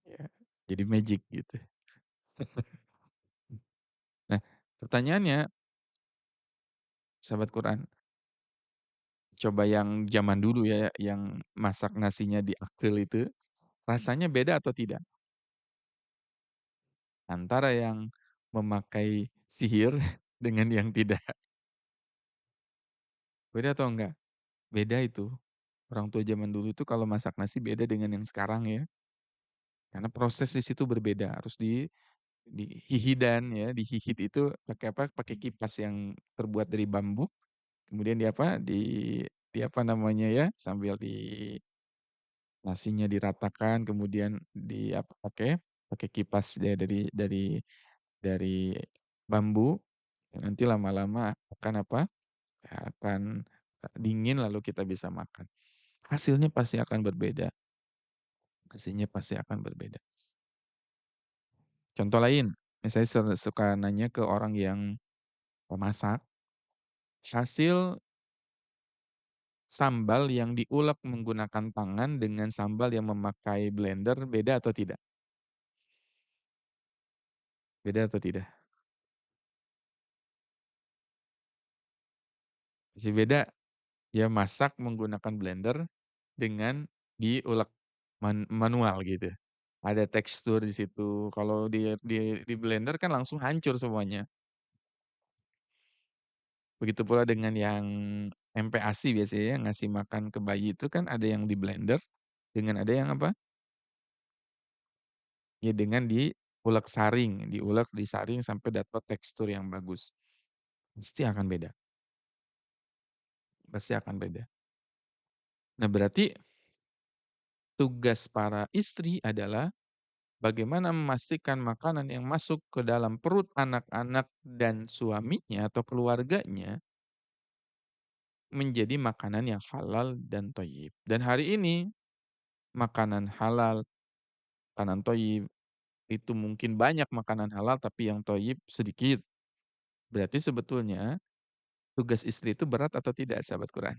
ya. Jadi magic gitu. Nah, pertanyaannya, sahabat Quran, coba yang zaman dulu ya, yang masak nasinya diakel itu, rasanya beda atau tidak? Antara yang memakai sihir dengan yang tidak. Beda atau enggak? Beda itu. Orang tua zaman dulu itu kalau masak nasi beda dengan yang sekarang ya. Karena proses di situ berbeda, harus dihihidan ya, dihihit itu pakai apa, pakai kipas yang terbuat dari bambu, kemudian di apa, di apa namanya ya, sambil nasinya diratakan, kemudian di apa, pakai kipas ya dari bambu, nanti lama-lama akan apa, akan, dingin lalu kita bisa makan. Hasilnya pasti akan berbeda, hasilnya pasti akan berbeda. Contoh lain, saya suka nanya ke orang yang memasak, hasil sambal yang diulek menggunakan tangan dengan sambal yang memakai blender beda atau tidak? Beda atau tidak? Masih beda, ya masak menggunakan blender dengan diulek manual gitu. Ada tekstur di situ, kalau di blender kan langsung hancur semuanya. Begitu pula dengan yang MPASI biasanya ya, ngasih makan ke bayi itu kan ada yang di blender, dengan ada yang apa, ya dengan diulek, disaring sampai dapat tekstur yang bagus. Pasti akan beda, pasti akan beda. Nah, berarti tugas para istri adalah bagaimana memastikan makanan yang masuk ke dalam perut anak-anak dan suaminya atau keluarganya menjadi makanan yang halal dan thayyib. Dan hari ini makanan halal, makanan thayyib itu mungkin banyak makanan halal tapi yang thayyib sedikit. Berarti sebetulnya tugas istri itu berat atau tidak sahabat Quran?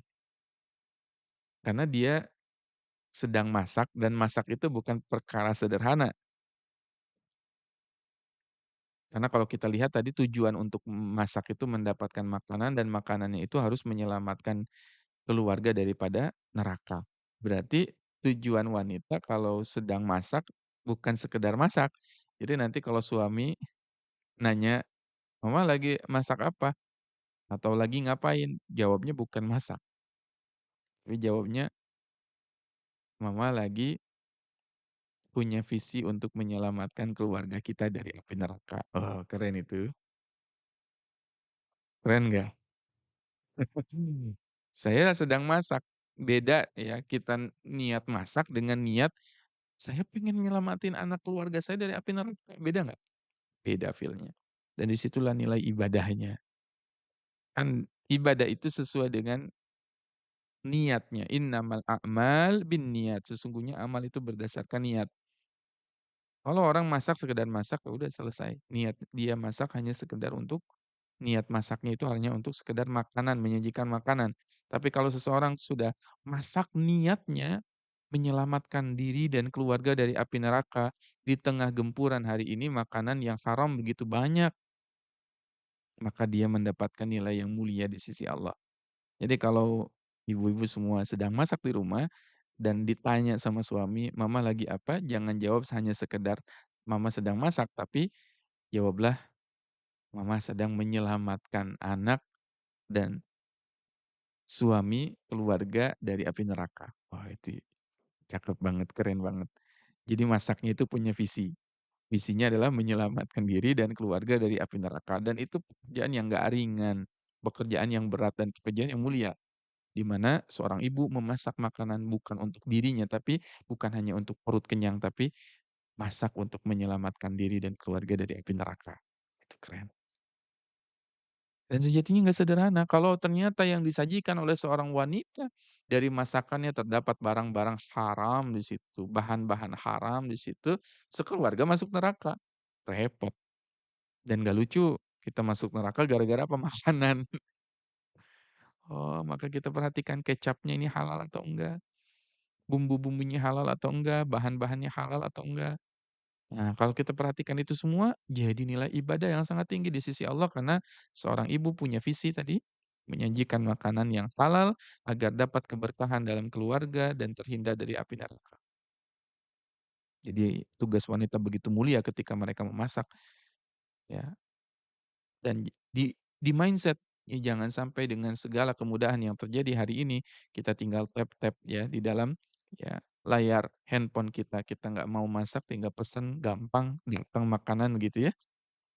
Karena dia sedang masak dan masak itu bukan perkara sederhana. Karena kalau kita lihat tadi tujuan untuk masak itu mendapatkan makanan dan makanannya itu harus menyelamatkan keluarga daripada neraka. Berarti tujuan wanita kalau sedang masak bukan sekedar masak. Jadi nanti kalau suami nanya, "Mama lagi masak apa?" Atau "Lagi ngapain?" Jawabnya bukan masak, tapi jawabnya, "Mama lagi punya visi untuk menyelamatkan keluarga kita dari api neraka." Oh, keren itu. Keren nggak? Saya sedang masak. Beda ya, kita niat masak dengan niat, "Saya pengen nyelamatin anak keluarga saya dari api neraka." Beda nggak? Beda feel-nya. Dan disitulah nilai ibadahnya. Kan ibadah itu sesuai dengan niatnya, innamal a'mal binniyat, sesungguhnya amal itu berdasarkan niat. Kalau orang masak sekedar masak, ya udah selesai. Niat dia masak hanya sekedar untuk niat masaknya itu hanya untuk sekedar makanan, menyajikan makanan. Tapi kalau seseorang sudah masak niatnya menyelamatkan diri dan keluarga dari api neraka, di tengah gempuran hari ini makanan yang haram begitu banyak, maka dia mendapatkan nilai yang mulia di sisi Allah. Jadi kalau ibu-ibu semua sedang masak di rumah dan ditanya sama suami, "Mama lagi apa?" Jangan jawab hanya sekedar, "Mama sedang masak," tapi jawablah, "Mama sedang menyelamatkan anak dan suami, keluarga dari api neraka." Wah, itu cakep banget, keren banget. Jadi masaknya itu punya visi. Misinya adalah menyelamatkan diri dan keluarga dari api neraka dan itu pekerjaan yang nggak ringan, pekerjaan yang berat dan pekerjaan yang mulia. Di mana seorang ibu memasak makanan bukan untuk dirinya, tapi bukan hanya untuk perut kenyang, tapi masak untuk menyelamatkan diri dan keluarga dari api neraka. Itu keren. Dan sejatinya nggak sederhana kalau ternyata yang disajikan oleh seorang wanita, dari masakannya terdapat barang-barang haram di situ, bahan-bahan haram di situ, sekeluarga masuk neraka. Repot dan nggak lucu kita masuk neraka gara-gara apa? Makanan. Oh, maka kita perhatikan kecapnya ini halal atau enggak, bumbu-bumbunya halal atau enggak, bahan-bahannya halal atau enggak. Nah, kalau kita perhatikan itu semua, jadi nilai ibadah yang sangat tinggi di sisi Allah karena seorang ibu punya visi tadi, menyajikan makanan yang halal agar dapat keberkahan dalam keluarga dan terhindar dari api neraka. Jadi tugas wanita begitu mulia ketika mereka memasak, ya. Dan di mindset, ya jangan sampai dengan segala kemudahan yang terjadi hari ini, kita tinggal tap-tap ya di dalam ya layar handphone kita. Kita nggak mau masak tinggal pesen gampang, datang makanan gitu ya.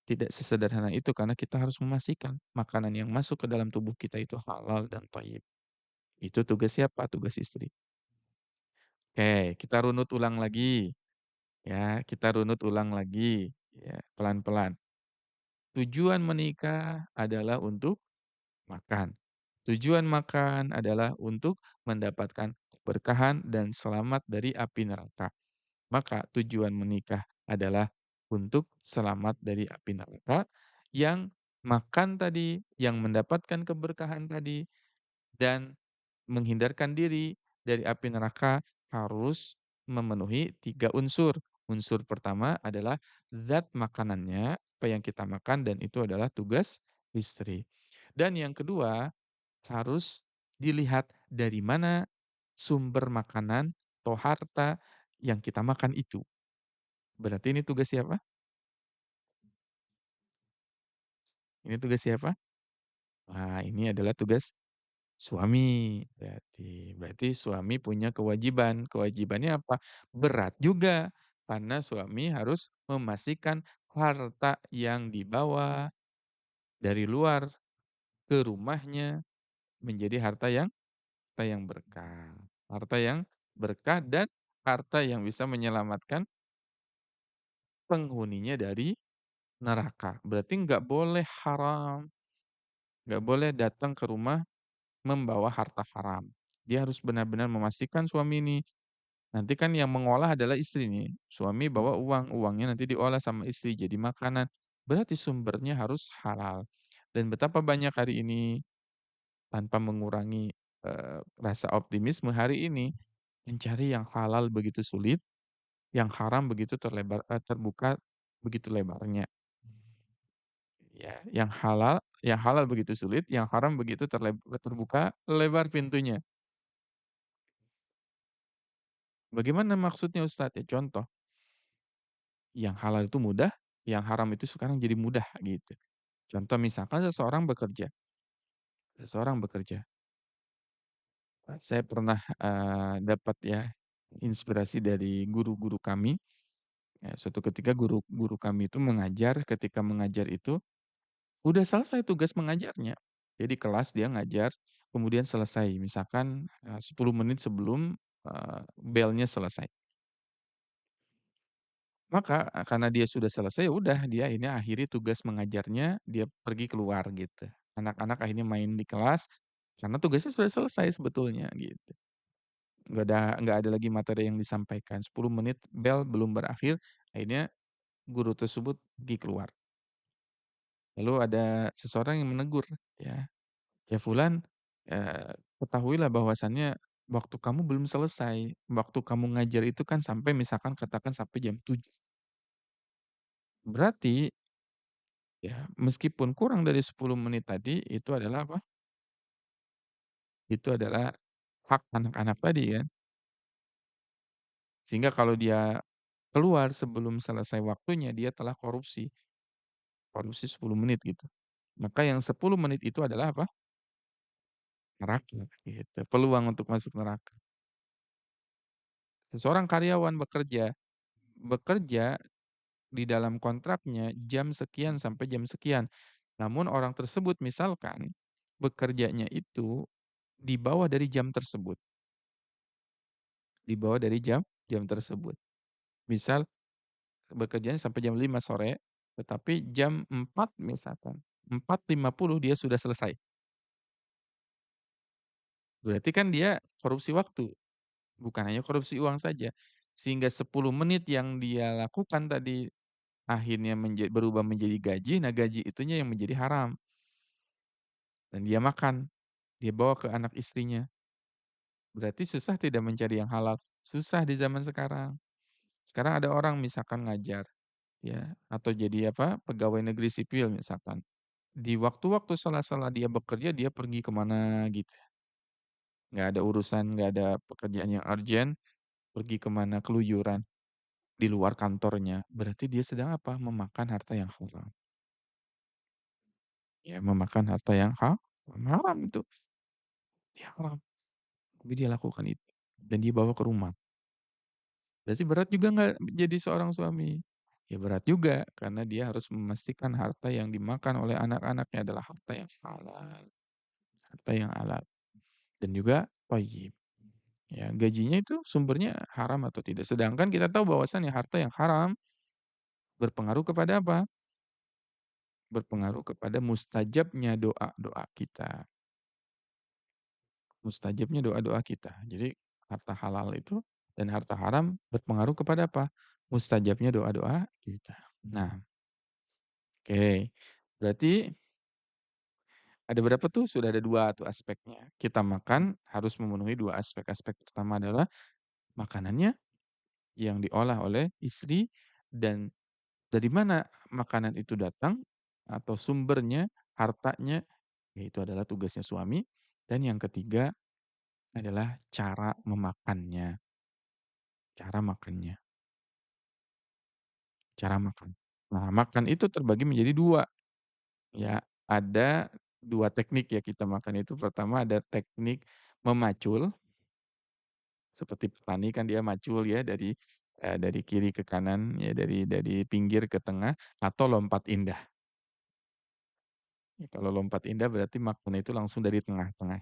Tidak sesederhana itu karena kita harus memastikan makanan yang masuk ke dalam tubuh kita itu halal dan thayyib. Itu tugas siapa? Tugas istri. Oke, kita runut ulang lagi ya, kita runut ulang lagi ya, pelan-pelan. Tujuan menikah adalah untuk makan. Tujuan makan adalah untuk mendapatkan keberkahan dan selamat dari api neraka. Maka tujuan menikah adalah untuk selamat dari api neraka, yang makan tadi, yang mendapatkan keberkahan tadi, dan menghindarkan diri dari api neraka harus memenuhi 3 unsur. Unsur pertama adalah zat makanannya, apa yang kita makan dan itu adalah tugas istri. Dan yang kedua, harus dilihat dari mana sumber makanan atau harta yang kita makan itu. Berarti ini tugas siapa? Ini tugas siapa? Wah, ini adalah tugas suami berarti. Berarti suami punya kewajiban. Kewajibannya apa? Berat juga, karena suami harus memastikan harta yang dibawa dari luar ke rumahnya menjadi harta yang berkah. Harta yang berkah dan harta yang bisa menyelamatkan penghuninya dari neraka. Berarti nggak boleh haram, nggak boleh datang ke rumah membawa harta haram. Dia harus benar-benar memastikan suami ini, nanti kan yang mengolah adalah istri nih. Suami bawa uang, uangnya nanti diolah sama istri jadi makanan. Berarti sumbernya harus halal. Dan betapa banyak hari ini tanpa mengurangi, rasa optimisme hari ini, mencari yang halal begitu sulit, yang haram begitu terbuka begitu lebarnya. Ya, yang halal begitu sulit, yang haram begitu terbuka lebar pintunya. Bagaimana maksudnya Ustadz? Ya contoh, yang halal itu mudah, yang haram itu sekarang jadi mudah gitu. Contoh misalkan seseorang bekerja, saya pernah, dapat ya inspirasi dari guru-guru kami, suatu ketika guru-guru kami itu mengajar, ketika mengajar itu udah selesai tugas mengajarnya. Jadi kelas dia ngajar, kemudian selesai misalkan, 10 menit sebelum, belnya selesai. Maka, karena dia sudah selesai, ya udah dia akhirnya akhiri tugas mengajarnya, dia pergi keluar gitu. Anak-anak akhirnya main di kelas, karena tugasnya sudah selesai sebetulnya gitu. Nggak ada lagi materi yang disampaikan, 10 menit bel belum berakhir, akhirnya guru tersebut pergi keluar. Lalu ada seseorang yang menegur, ya, "Ya fulan, ketahuilah bahwasannya waktu kamu belum selesai, waktu kamu ngajar itu kan sampai misalkan katakan sampai jam 7. Berarti ya, meskipun kurang dari 10 menit tadi, itu adalah apa, itu adalah hak anak-anak tadi kan. Sehingga kalau dia keluar sebelum selesai waktunya, dia telah korupsi, korupsi 10 menit gitu. Maka yang 10 menit itu adalah apa, neraka gitu, peluang untuk masuk neraka. Seseorang karyawan bekerja di dalam kontraknya jam sekian sampai jam sekian. Namun orang tersebut misalkan bekerjanya itu di bawah dari jam tersebut, di bawah dari jam tersebut. Misal bekerjanya sampai jam 5 sore, tetapi jam 4 misalkan, 4.50 dia sudah selesai. Berarti kan dia korupsi waktu, bukan hanya korupsi uang saja. Sehingga 10 menit yang dia lakukan tadi akhirnya berubah menjadi gaji, nah gaji itunya yang menjadi haram dan dia makan, dia bawa ke anak istrinya. Berarti susah tidak mencari yang halal? Susah di zaman sekarang. Sekarang ada orang misalkan ngajar, ya, atau jadi apa, pegawai negeri sipil misalkan. Di waktu-waktu sela-sela dia bekerja, dia pergi ke mana gitu, nggak ada urusan, nggak ada pekerjaan yang urgent, pergi ke mana, keluyuran di luar kantornya. Berarti dia sedang apa, memakan harta yang haram. Ya, memakan harta yang haram itu, dia haram, tapi dia lakukan itu dan dia bawa ke rumah. Berarti berat juga nggak jadi seorang suami? Ya berat juga, karena dia harus memastikan harta yang dimakan oleh anak-anaknya adalah harta yang halal, harta yang halal dan juga thayyib. Ya, gajinya itu sumbernya haram atau tidak. Sedangkan kita tahu bahwasannya harta yang haram berpengaruh kepada apa? Berpengaruh kepada mustajabnya doa-doa kita. Mustajabnya doa-doa kita. Jadi harta halal itu dan harta haram berpengaruh kepada apa? Mustajabnya doa-doa kita. Nah, oke. Berarti ada berapa tuh? Sudah ada 2 tuh aspeknya. Kita makan harus memenuhi 2 aspek. Aspek pertama adalah makanannya yang diolah oleh istri dan dari mana makanan itu datang atau sumbernya, hartanya, yaitu adalah tugasnya suami. Dan yang ketiga adalah cara memakannya, cara makannya, cara makan. Nah, makan itu terbagi menjadi 2 ya. Ada 2 teknik ya kita makan itu. Pertama ada teknik memacul, seperti petani kan dia macul ya dari kiri ke kanan ya, dari pinggir ke tengah atau lompat indah. Ya, kalau lompat indah berarti makannya itu langsung dari tengah-tengah.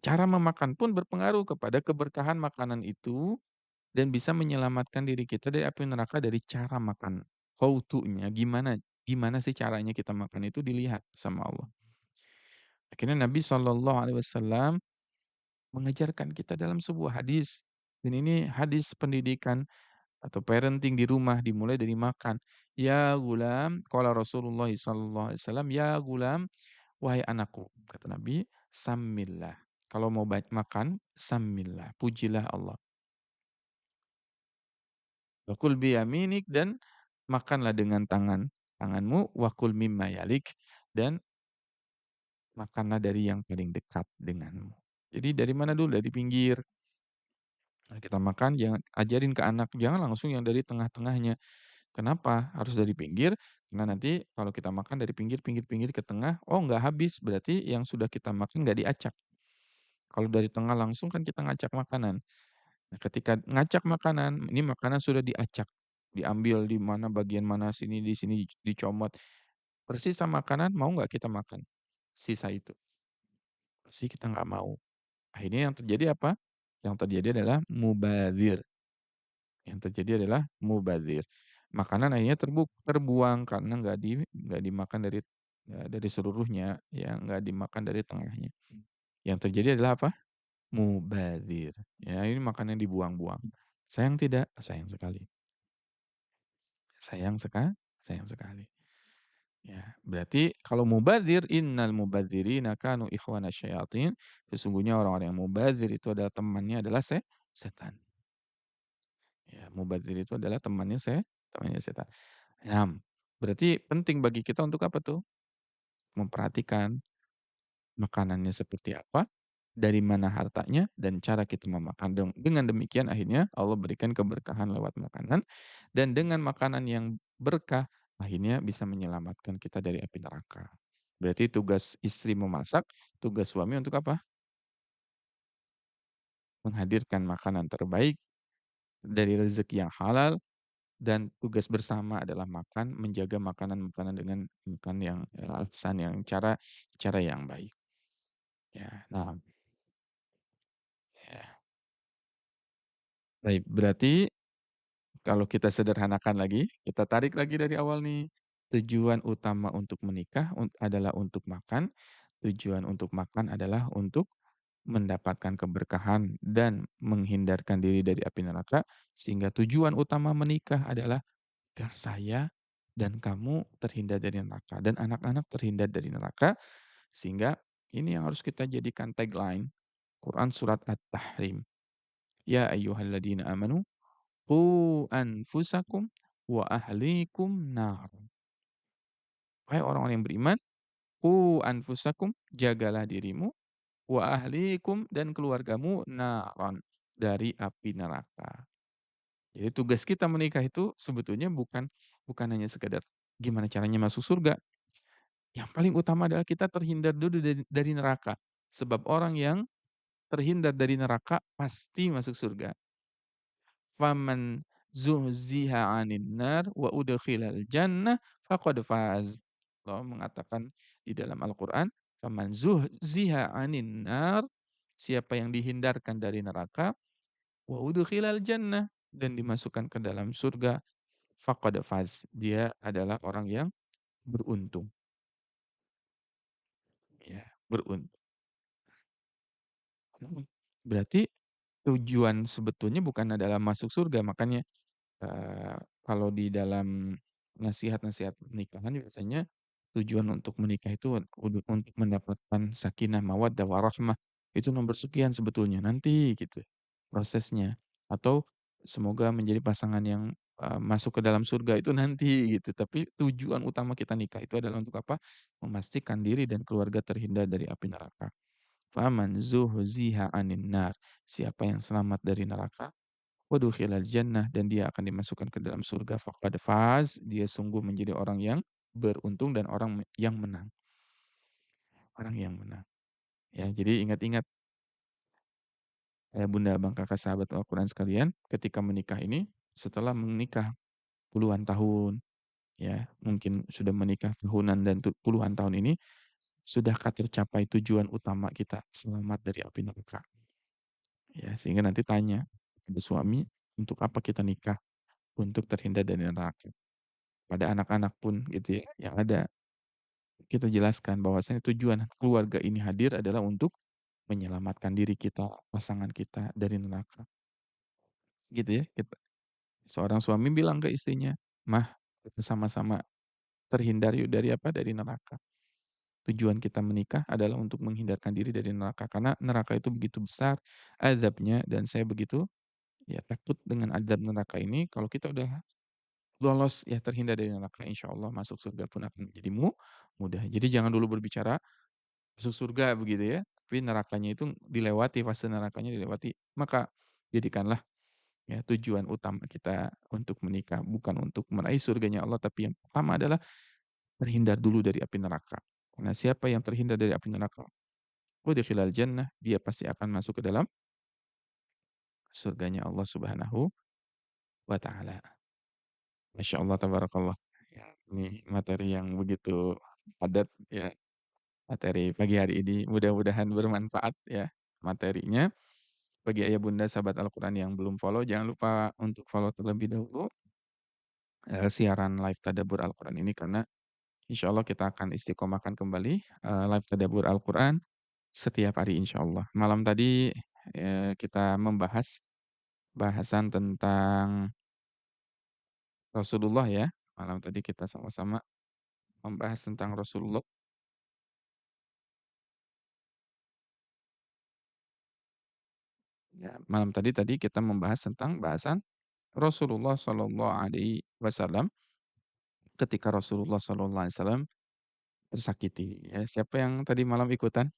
Cara memakan pun berpengaruh kepada keberkahan makanan itu dan bisa menyelamatkan diri kita dari api neraka dari cara makan. How to-nya gimana gimana sih caranya kita makan itu dilihat sama Allah. Akhirnya Nabi SAW mengajarkan kita dalam sebuah hadis dan ini hadis pendidikan atau parenting di rumah dimulai dari makan. Ya gulam, qala Rasulullah sallallahu alaihi wasallam, "Ya gulam, wahai anakku," kata Nabi, "Sammillah." Kalau mau makan, sammillah, pujilah Allah. Wakul biyaminik dan makanlah dengan tanganmu, wakul mimma yalik dan makanlah dari yang paling dekat denganmu. Jadi dari mana dulu? Dari pinggir. Nah, kita makan jangan ajarin ke anak, jangan langsung yang dari tengah-tengahnya. Kenapa harus dari pinggir? Karena nanti kalau kita makan dari pinggir pinggir pinggir ke tengah, oh nggak habis, berarti yang sudah kita makan nggak diacak. Kalau dari tengah langsung kan kita ngacak makanan. Nah, ketika ngacak makanan, ini makanan sudah diacak, diambil di mana bagian mana sini, di sini dicomot. Tersisa makanan mau nggak kita makan? Sisa itu, pasti kita nggak mau. Akhirnya yang terjadi apa? Yang terjadi adalah mubadzir. Yang terjadi adalah mubadzir. Makanan akhirnya terbuang karena nggak dimakan dari seluruhnya, ya nggak dimakan dari tengahnya. Yang terjadi adalah apa? Mubadzir. Ya ini makanan dibuang-buang. Sayang tidak? Sayang sekali. Sayang sayang sekali. Ya, berarti kalau mubadzir, innal mubadzirina kanu ikhwana syayatin, sesungguhnya orang-orang yang mubadzir itu adalah temannya adalah setan. Ya, mubadzir itu adalah temannya setan. Nah, berarti penting bagi kita untuk apa tuh? Memperhatikan makanannya seperti apa, dari mana hartanya, dan cara kita memakan. Dengan demikian akhirnya Allah berikan keberkahan lewat makanan, dan dengan makanan yang berkah, akhirnya bisa menyelamatkan kita dari api neraka. Berarti tugas istri memasak, tugas suami untuk apa? Menghadirkan makanan terbaik dari rezeki yang halal, dan tugas bersama adalah makan, menjaga makanan-makanan dengan makan yang, ihsan yang cara yang baik, ya. Nah, ya, baik, berarti kalau kita sederhanakan lagi, kita tarik lagi dari awal nih, tujuan utama untuk menikah adalah untuk makan, tujuan untuk makan adalah untuk mendapatkan keberkahan dan menghindarkan diri dari api neraka, sehingga tujuan utama menikah adalah agar saya dan kamu terhindar dari neraka dan anak-anak terhindar dari neraka, sehingga ini yang harus kita jadikan tagline Quran surat At-Tahrim, "Ya ayyuhalladzina amanu qu anfusakum wa ahlikum nar." Wahai orang-orang yang beriman, qu anfusakum, jagalah dirimu, wa ahlikum, dan keluargamu naron, dari api neraka. Jadi tugas kita menikah itu sebetulnya bukan bukan hanya sekedar gimana caranya masuk surga, yang paling utama adalah kita terhindar dulu dari neraka. Sebab orang yang terhindar dari neraka pasti masuk surga. Faman zuhziha 'anil nar wa udkhilal jannah faqad faz. Allah mengatakan di dalam Al-Qur'an, "Faman zuhziha 'anil nar", siapa yang dihindarkan dari neraka, wa udkhilal jannah, dan dimasukkan ke dalam surga, faqad faz, dia adalah orang yang beruntung, ya, beruntung. Berarti tujuan sebetulnya bukan adalah masuk surga, makanya kalau di dalam nasihat-nasihat pernikahan biasanya tujuan untuk menikah itu untuk mendapatkan sakinah, mawaddah, warahmah, itu nomor sekian sebetulnya nanti gitu prosesnya. Atau semoga menjadi pasangan yang, masuk ke dalam surga itu nanti gitu. Tapi tujuan utama kita nikah itu adalah untuk apa? Memastikan diri dan keluarga terhindar dari api neraka. Faman zuhziha 'anil nar, siapa yang selamat dari neraka, wadukhilal jannah, dan dia akan dimasukkan ke dalam surga, faqad faz, dia sungguh menjadi orang yang beruntung dan orang yang menang, orang yang menang. Ya, jadi ingat-ingat, bunda, abang, kakak, sahabat Al-Quran sekalian, ketika menikah ini, setelah menikah puluhan tahun, ya, mungkin sudah menikah tahunan dan puluhan tahun ini, sudahkah tercapai tujuan utama kita, selamat dari api neraka? Ya, sehingga nanti tanya kepada suami, untuk apa kita nikah? Untuk terhindar dari neraka. Pada anak-anak pun gitu ya, yang ada, kita jelaskan bahwasanya tujuan keluarga ini hadir adalah untuk menyelamatkan diri kita, pasangan kita dari neraka. Gitu ya, seorang suami bilang ke istrinya, "Mah, kita sama-sama terhindar yuk dari apa, dari neraka." Tujuan kita menikah adalah untuk menghindarkan diri dari neraka, karena neraka itu begitu besar azabnya dan saya begitu, ya, takut dengan azab neraka ini. Kalau kita udah lolos, ya, terhindar dari neraka, insyaallah masuk surga pun akan menjadi mudah. Jadi jangan dulu berbicara masuk surga begitu ya, tapi nerakanya itu dilewati, fase nerakanya dilewati. Maka jadikanlah, ya, tujuan utama kita untuk menikah bukan untuk meraih surganya Allah, tapi yang pertama adalah terhindar dulu dari api neraka. Karena siapa yang terhindar dari api neraka, udkhilal jannah, dia pasti akan masuk ke dalam surganya Allah Subhanahu wa taala. Masya Allah, tabarakallah. Ya, ini materi yang begitu padat ya, materi pagi hari ini, mudah-mudahan bermanfaat ya materinya. Bagi ayah bunda sahabat Al-Quran yang belum follow, jangan lupa untuk follow terlebih dahulu, siaran live tadabbur Al-Quran ini, karena insya Allah kita akan istiqomahkan kembali, live tadabbur Al-Quran setiap hari insya Allah. Malam tadi, kita membahas bahasan tentang Rasulullah ya, malam tadi kita sama-sama membahas tentang Rasulullah. Ya, malam tadi kita membahas tentang bahasan Rasulullah Shallallahu Alaihi Wasallam ketika Rasulullah Shallallahu Alaihi Wasallam tersakiti, ya. Siapa yang tadi malam ikutan?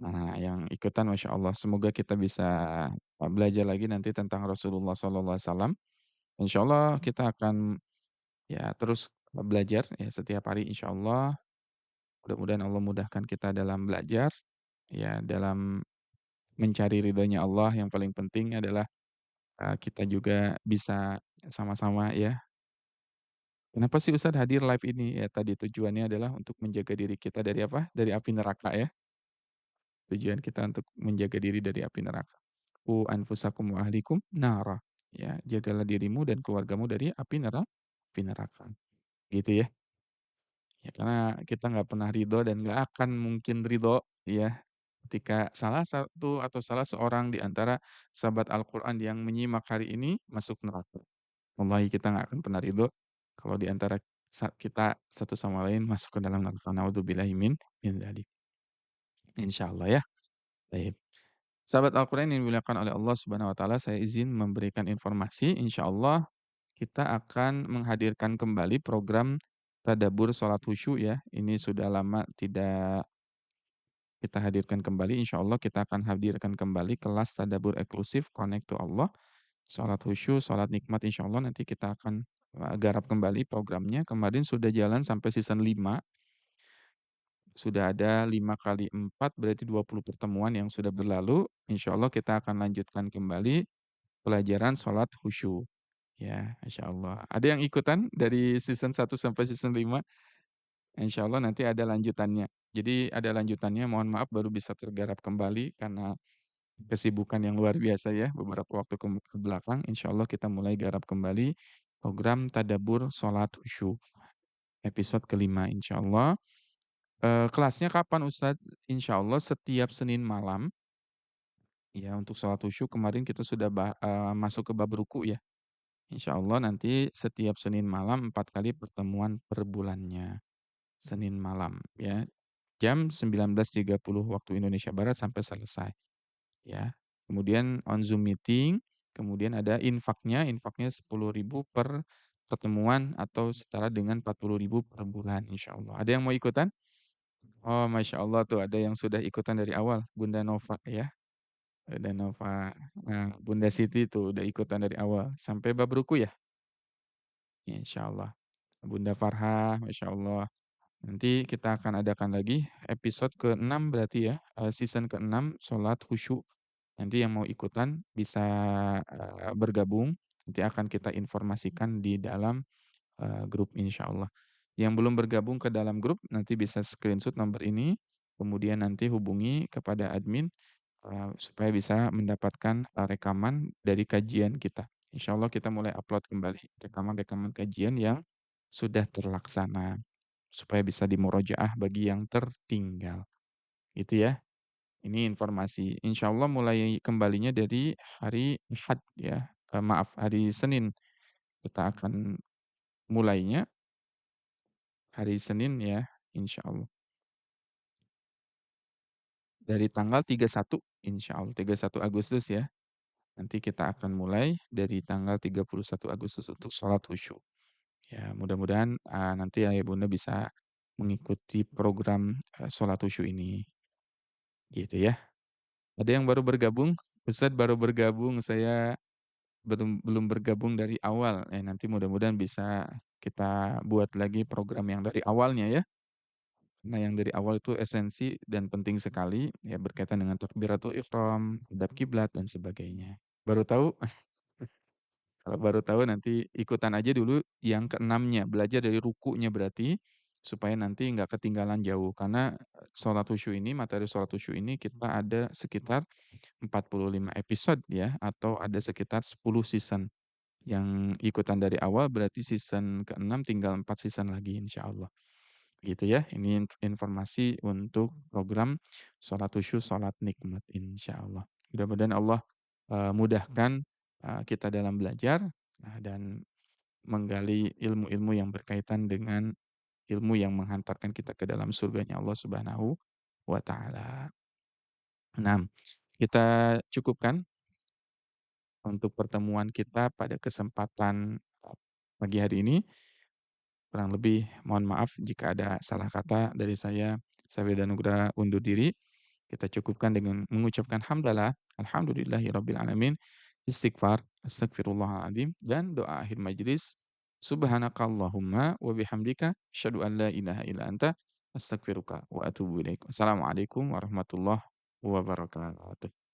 Nah, yang ikutan Masya Allah, semoga kita bisa, belajar lagi nanti tentang Rasulullah Shallallahu Alaihi Wasallam. Insya Allah kita akan, ya, terus belajar ya setiap hari insya Allah. Mudah-mudahan Allah mudahkan kita dalam belajar, ya, dalam mencari ridhonya Allah. Yang paling penting adalah, kita juga bisa sama-sama ya. Kenapa sih Ustadz hadir live ini? Ya tadi tujuannya adalah untuk menjaga diri kita dari apa? Dari api neraka ya. Tujuan kita untuk menjaga diri dari api neraka. Qu anfusakum wa ahlikum nara. Ya, jagalah dirimu dan keluargamu dari api neraka. Gitu ya. Ya karena kita nggak pernah ridho dan nggak akan mungkin ridho ya, ketika salah satu atau salah seorang di antara sahabat Al-Quran yang menyimak hari ini masuk neraka. Wallahi kita nggak akan pernah ridho kalau di antara kita satu sama lain masuk ke dalam neraka. Naudzubillahi min dzalik. Insyaallah ya. Baik. Sahabat Al-Quran yang dimuliakan oleh Allah Subhanahu wa taala, saya izin memberikan informasi, insyaallah kita akan menghadirkan kembali program tadabbur salat khusyuk ya. Ini sudah lama tidak kita hadirkan kembali, insyaallah kita akan hadirkan kembali kelas tadabbur eksklusif Connect to Allah, salat khusyuk, salat nikmat, insyaallah nanti kita akan, garap kembali programnya. Kemarin sudah jalan sampai season 5, sudah ada 5 kali 4 berarti 20 pertemuan yang sudah berlalu. Insyaallah kita akan lanjutkan kembali pelajaran salat khusyuk. Ya, masyaallah. Ada yang ikutan dari season 1 sampai season 5? Insyaallah nanti ada lanjutannya. Jadi ada lanjutannya, mohon maaf baru bisa tergarap kembali karena kesibukan yang luar biasa ya beberapa waktu ke belakang. Insyaallah kita mulai garap kembali program tadabbur salat khusyuk episode ke-5 insyaallah. Kelasnya kapan Ustadz? Insyaallah setiap Senin malam, ya untuk salat khusyuk kemarin kita sudah masuk ke bab ruku ya. Insyaallah nanti setiap Senin malam 4 kali pertemuan per bulannya. Senin malam ya, jam 19.30 waktu Indonesia Barat sampai selesai, ya. Kemudian on Zoom meeting, kemudian ada infaknya, infaknya 10.000 per pertemuan atau setara dengan 40.000 per bulan insyaallah. Ada yang mau ikutan? Oh, masya Allah tuh ada yang sudah ikutan dari awal, Bunda Nova ya. Bunda Nova, nah Bunda Siti tuh udah ikutan dari awal sampai bab ruku ya? Insyaallah. Bunda Farha, masya Allah. Nanti kita akan adakan lagi episode ke-6 berarti ya, season ke-6 sholat khusyuk. Nanti yang mau ikutan bisa, bergabung, nanti akan kita informasikan di dalam, grup insyaallah. Yang belum bergabung ke dalam grup nanti bisa screenshot nomor ini, kemudian nanti hubungi kepada admin, supaya bisa mendapatkan, rekaman dari kajian kita. Insyaallah kita mulai upload kembali rekaman-rekaman kajian yang sudah terlaksana. Supaya bisa dimurojaah bagi yang tertinggal, gitu ya. Ini informasi. Insyaallah mulai kembalinya dari hari Ahad ya, maaf hari Senin. Kita akan mulainya hari Senin ya, insyaallah. Dari tanggal 31, insyaallah 31 Agustus ya. Nanti kita akan mulai dari tanggal 31 Agustus untuk sholat khusyuk. Ya mudah-mudahan, nanti ayah bunda bisa mengikuti program, sholat khusyuk ini, gitu ya. Ada yang baru bergabung? Ustadz baru bergabung, saya belum bergabung dari awal. Nanti mudah-mudahan bisa kita buat lagi program yang dari awalnya ya. Nah, yang dari awal itu esensi dan penting sekali, ya berkaitan dengan takbiratul ihram, hadap kiblat dan sebagainya. Baru tahu? Kalau baru tahu nanti ikutan aja dulu yang keenamnya, belajar dari rukunya berarti, supaya nanti nggak ketinggalan jauh. Karena, sholat khusyuk ini, materi sholat khusyuk ini kita ada sekitar 45 episode ya, atau ada sekitar 10 season. Yang ikutan dari awal berarti season ke-6 tinggal 4 season lagi insyaallah. Gitu ya, ini informasi untuk program sholat khusyuk, sholat nikmat insyaallah. Mudah-mudahan Allah, mudahkan, kita dalam belajar, dan menggali ilmu-ilmu yang berkaitan dengan ilmu yang menghantarkan kita ke dalam surganya Allah Subhanahu wa taala. Nah, kita cukupkan untuk pertemuan kita pada kesempatan, pagi hari ini. Kurang lebih mohon maaf jika ada salah kata dari saya. Saya Wildan Nugra undur diri. Kita cukupkan dengan mengucapkan hamdalah, alhamdulillahirabbil alamin, istighfar, astagfirullahaladzim, dan doa akhir majlis. Subhanakallahumma wa bihamdika asyhadu an la ilaha illa anta astaghfiruka wa atubu ilaik. Wassalamualaikum warahmatullahi wabarakatuh.